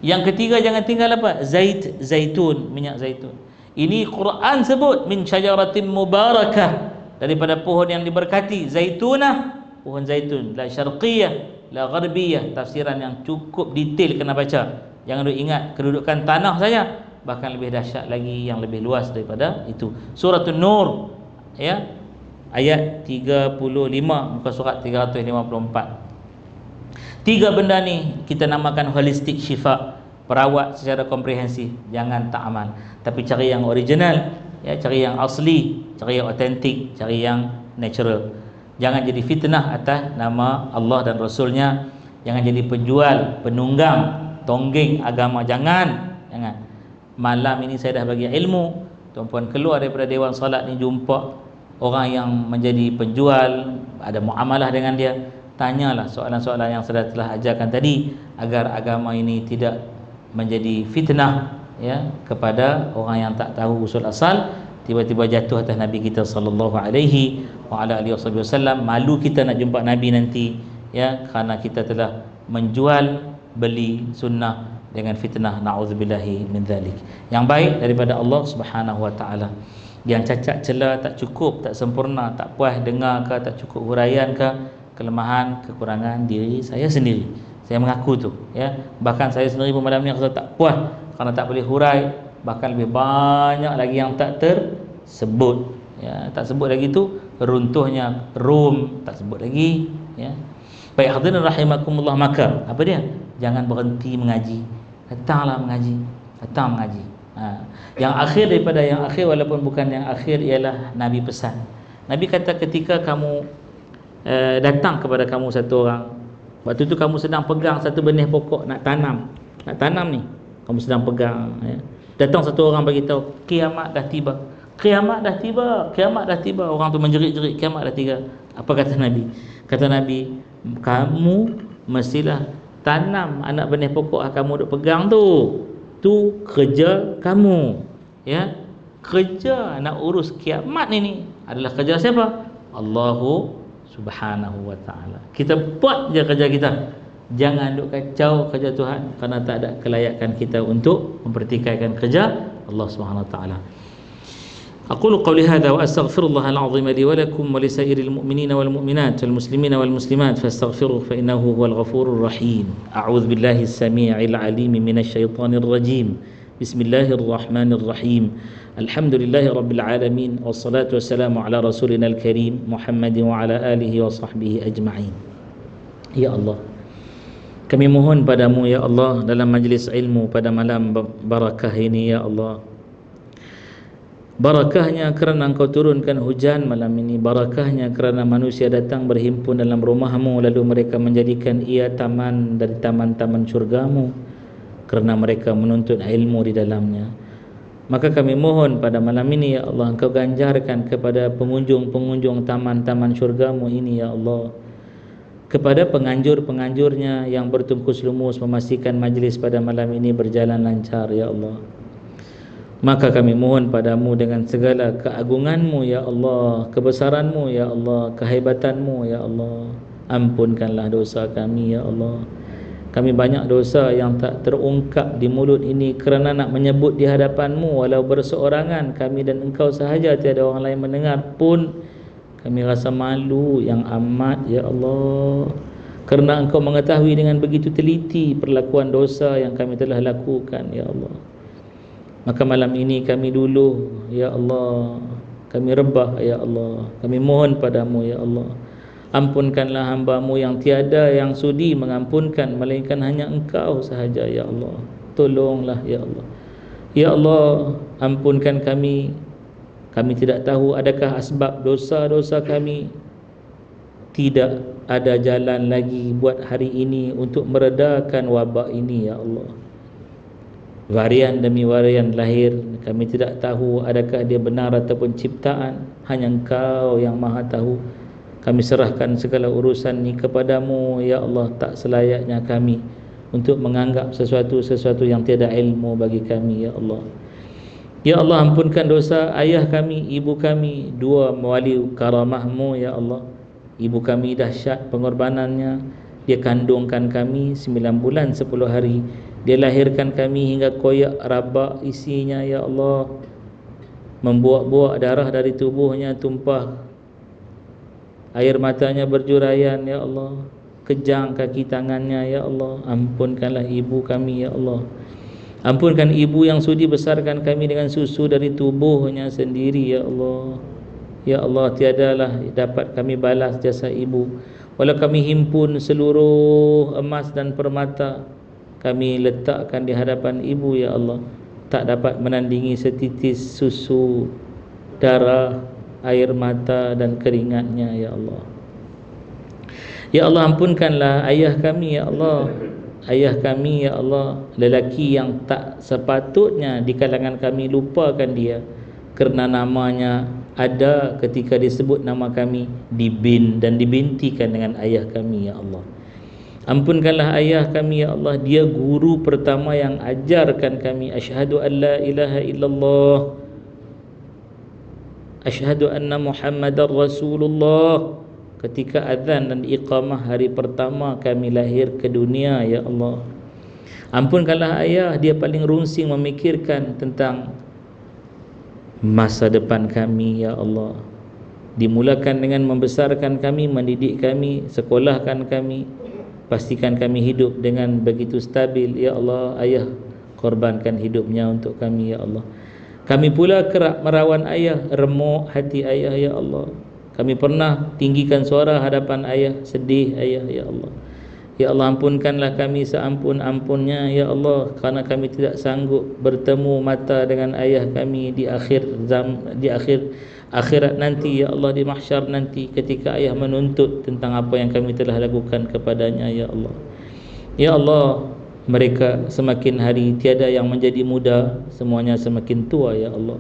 Yang ketiga, jangan tinggal apa? Zaitun, minyak zaitun. Ini Quran sebut min syajaratin mubarakah, daripada pohon yang diberkati, zaitunah, pohon zaitun, la syarqiyah, la gharbiyah. Tafsiran yang cukup detail kena baca. Jangan duk ingat kedudukan tanah saja, bahkan lebih dahsyat lagi, yang lebih luas daripada itu. Surah An-Nur, ya, ayat 35, muka surat 354. 3 benda ni kita namakan holistic syifa, perawat secara komprehensif. Jangan tak aman, tapi cari yang original, ya, cari yang asli, cari yang autentik, cari yang natural. Jangan jadi fitnah atas nama Allah dan Rasulnya. Jangan jadi penjual, penunggang, tonggeng agama. Jangan. Malam ini saya dah bagi ilmu. Tuan-puan keluar daripada Dewan Salat ni, jumpa orang yang menjadi penjual, ada muamalah dengan dia, tanyalah soalan-soalan yang saya telah ajarkan tadi, agar agama ini tidak menjadi fitnah, ya, kepada orang yang tak tahu usul asal, tiba-tiba jatuh atas Nabi kita sallallahu alaihi wa ala alihi wasallam. Malu kita nak jumpa Nabi nanti, ya, kerana kita telah menjual beli sunnah dengan fitnah, na'udzubillahi min dzalik. Yang baik daripada Allah Subhanahu wa taala. Yang cacat celah, tak cukup, tak sempurna, tak puas dengar ke, tak cukup huraian ke, kelemahan, kekurangan diri saya sendiri. Saya mengaku tu, ya. Bahkan saya sendiri pun malam ni rasa tak puas kerana tak boleh hurai. Bahkan lebih banyak lagi yang tak tersebut, ya. Tak sebut lagi tu runtuhnya Rom, tak sebut lagi, ya. Baik hadirin rahimakumullah, maka apa dia? Jangan berhenti mengaji. Datanglah mengaji, datang mengaji. Yang akhir daripada yang akhir, walaupun bukan yang akhir, ialah Nabi pesan. Nabi kata ketika kamu datang kepada kamu satu orang, waktu tu kamu sedang pegang satu benih pokok nak tanam ni, kamu sedang pegang, ya. Datang satu orang bagi tahu kiamat dah tiba, kiamat dah tiba, kiamat dah tiba. Orang tu menjerit-jerit, kiamat dah tiba. Apa kata Nabi? Kata Nabi, kamu mestilah tanam anak benih pokok kamu duk pegang tu kerja kamu, ya. Kerja nak urus kiamat ini adalah kerja siapa? Allahu Subhanahu wa ta'ala. Kita buat je kerja kita. Jangan duk kacau kerja Tuhan, kerana tak ada kelayakan kita untuk mempertikaikan kerja Allah Subhanahu wa ta'ala. أقول قولي هذا وأستغفر الله العظيم لي ولكم ولسائر المؤمنين والمؤمنات والمسلمين والمسلمات فاستغفروه فإنه هو الغفور الرحيم. أعوذ بالله السميع العليم من الشيطان الرجيم. بسم الله الرحمن الرحيم. الحمد لله رب العالمين والصلاة والسلام على رسولنا الكريم محمد وعلى آله وصحبه أجمعين. Ya Allah, kami mohon padamu ya Allah dalam majlis ilmu pada malam barakah ini ya Allah. Barakahnya kerana engkau turunkan hujan malam ini. Barakahnya kerana manusia datang berhimpun dalam rumahmu, lalu mereka menjadikan ia taman dari taman-taman syurgamu, kerana mereka menuntut ilmu di dalamnya. Maka kami mohon pada malam ini ya Allah, engkau ganjarkan kepada pengunjung-pengunjung taman-taman syurgamu ini ya Allah, kepada penganjur-penganjurnya yang bertungkus lumus memastikan majlis pada malam ini berjalan lancar ya Allah. Maka kami mohon padamu dengan segala keagunganmu ya Allah, kebesaranmu ya Allah, kehebatanmu ya Allah, ampunkanlah dosa kami ya Allah. Kami banyak dosa yang tak terungkap di mulut ini kerana nak menyebut di hadapanmu walau berseorangan, kami dan engkau sahaja, tiada orang lain mendengar pun kami rasa malu yang amat ya Allah, kerana engkau mengetahui dengan begitu teliti perlakuan dosa yang kami telah lakukan ya Allah. Maka malam ini kami dulu ya Allah, kami rebah ya Allah, kami mohon padamu ya Allah, ampunkanlah hamba-Mu yang tiada yang sudi mengampunkan melainkan hanya engkau sahaja ya Allah. Tolonglah ya Allah. Ya Allah, ampunkan kami. Kami tidak tahu adakah asbab dosa-dosa kami. Tidak ada jalan lagi buat hari ini untuk meredakan wabak ini ya Allah. Varian demi varian lahir, kami tidak tahu adakah dia benar ataupun ciptaan. Hanya engkau yang maha tahu. Kami serahkan segala urusan ini kepadamu ya Allah. Tak selayaknya kami untuk menganggap sesuatu yang tiada ilmu bagi kami ya Allah. Ya Allah, ampunkan dosa ayah kami, ibu kami, dua mewali karamahmu ya Allah. Ibu kami dahsyat pengorbanannya. Dia kandungkan kami 9 bulan 10 hari. Dia lahirkan kami hingga koyak rabak isinya ya Allah, membuak-buak darah dari tubuhnya tumpah, air matanya berjuraian ya Allah, kejang kaki tangannya ya Allah. Ampunkanlah ibu kami ya Allah. Ampunkan ibu yang sudi besarkan kami dengan susu dari tubuhnya sendiri ya Allah. Ya Allah, tiadalah dapat kami balas jasa ibu. Walau kami himpun seluruh emas dan permata, kami letakkan di hadapan ibu ya Allah, tak dapat menandingi setitis susu, darah, air mata dan keringatnya ya Allah. Ya Allah, ampunkanlah ayah kami ya Allah. Ayah kami ya Allah, lelaki yang tak sepatutnya di kalangan kami lupakan dia, kerana namanya ada ketika disebut nama kami dibin dan dibintikan dengan ayah kami ya Allah. Ampunkanlah ayah kami ya Allah, dia guru pertama yang ajarkan kami asyhadu an la ilaha illallah, asyhadu anna Muhammadar Rasulullah, ketika azan dan iqamah hari pertama kami lahir ke dunia ya Allah. Ampunkanlah ayah, dia paling rungsing memikirkan tentang masa depan kami ya Allah. Dimulakan dengan membesarkan kami, mendidik kami, sekolahkan kami, pastikan kami hidup dengan begitu stabil ya Allah. Ayah korbankan hidupnya untuk kami ya Allah. Kami pula kerap merawan ayah, remuk hati ayah ya Allah. Kami pernah tinggikan suara hadapan ayah, sedih ayah ya Allah. Ya Allah, ampunkanlah kami seampun-ampunnya ya Allah, kerana kami tidak sanggup bertemu mata dengan ayah kami di akhirat nanti ya Allah, di mahsyar nanti, ketika ayah menuntut tentang apa yang kami telah lakukan kepadanya ya Allah. Ya Allah, mereka semakin hari tiada yang menjadi muda, semuanya semakin tua ya Allah.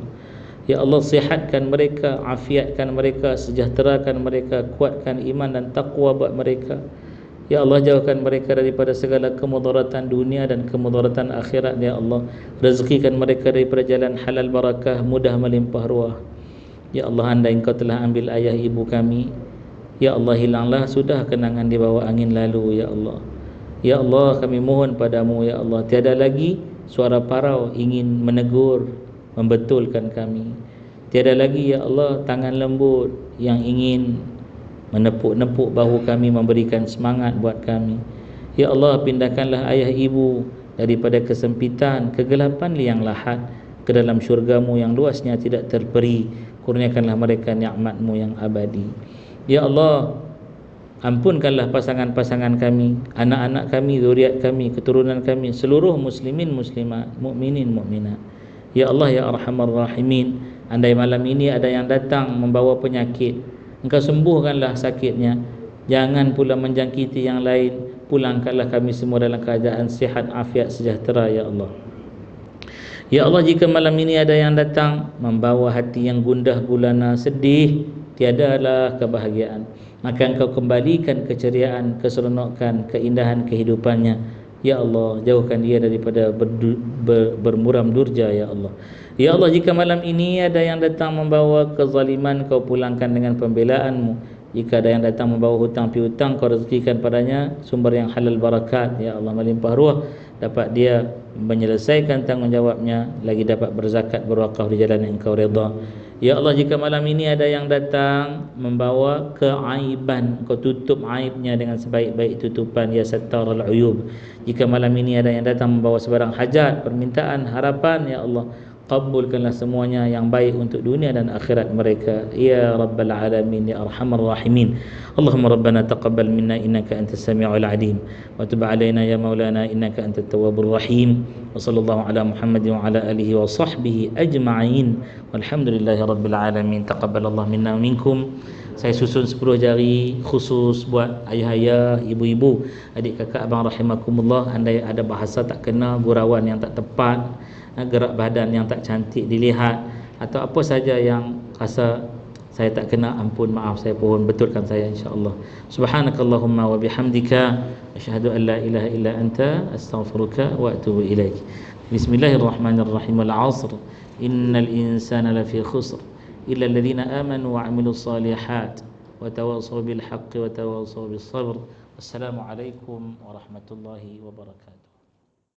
Ya Allah, sihatkan mereka, afiatkan mereka, sejahterakan mereka, kuatkan iman dan taqwa buat mereka. Ya Allah, jauhkan mereka daripada segala kemudaratan dunia dan kemudaratan akhirat ya Allah. Rezekikan mereka daripada jalan halal barakah, mudah melimpah ruah. Ya Allah, andai Engkau telah ambil ayah ibu kami, ya Allah, hilanglah sudah kenangan di bawah angin lalu ya Allah. Ya Allah, kami mohon padamu ya Allah, tiada lagi suara parau ingin menegur, membetulkan kami. Tiada lagi ya Allah tangan lembut yang ingin menepuk-nepuk bahu kami, memberikan semangat buat kami. Ya Allah, pindahkanlah ayah ibu daripada kesempitan, kegelapan liang lahat ke dalam syurga-Mu yang luasnya tidak terperi. Kurniakanlah mereka nikmat-Mu yang abadi. Ya Allah, ampunkanlah pasangan-pasangan kami, anak-anak kami, zuriat kami, keturunan kami, seluruh muslimin muslimat, mukminin mukminat. Ya Allah ya Arhamar Rahimin, andai malam ini ada yang datang membawa penyakit, Engkau sembuhkanlah sakitnya. Jangan pula menjangkiti yang lain. Pulangkanlah kami semua dalam keadaan sihat, afiat, sejahtera ya Allah. Ya Allah, jika malam ini ada yang datang membawa hati yang gundah gulana, sedih, tiadalah kebahagiaan, maka Engkau kembalikan keceriaan, keseronokan, keindahan kehidupannya. Ya Allah, jauhkan dia daripada bermuram durja ya Allah. Ya Allah, jika malam ini ada yang datang membawa kezaliman, Kau pulangkan dengan pembela-Mu. Jika ada yang datang membawa hutang piutang, Kau rezekikan padanya sumber yang halal barakat ya Allah, melimpah ruah, dapat dia menyelesaikan tanggungjawabnya, lagi dapat berzakat, berwakaf di jalan yang Engkau redha. Ya Allah, jika malam ini ada yang datang membawa keaiban, Kau tutup aibnya dengan sebaik-baik tutupan ya Sattarul Uyub. Jika malam ini ada yang datang membawa sebarang hajat, permintaan, harapan ya Allah, qabulkanlah semuanya yang baik untuk dunia dan akhirat mereka ya Rabbal Alamin ya Arhamar Rahimin. Allahumma Rabbana taqabbal minna innaka antas sami'ul alim wa tub alaina ya maulana innaka antat tawwabur rahim. Wa sallallahu ala Muhammadin wa ala alihi wa sahbihi ajma'in walhamdulillahi rabbil alamin. Taqabbalallahu minna wa minkum. Saya susun 10 jari khusus buat ayah-ayah, ibu-ibu, adik kakak, abang rahimakumullah. Andai ada bahasa tak kena, gurauan yang tak tepat, gerak badan yang tak cantik dilihat, atau apa saja yang rasa saya tak kena, ampun, maaf, saya pohon betulkan saya insya-Allah. Subhanakallahumma wa bihamdika asyhadu an la ilaha illa anta astaghfiruka wa atubu ilaik. Bismillahirrahmanirrahim. Al-'asr innal insana lafi khusr illa alladhina amanu wa 'amilus solihat wa tawassaw bil haqqi wa tawassaw bis sabr. Wassalamu alaikum warahmatullahi wabarakatuh.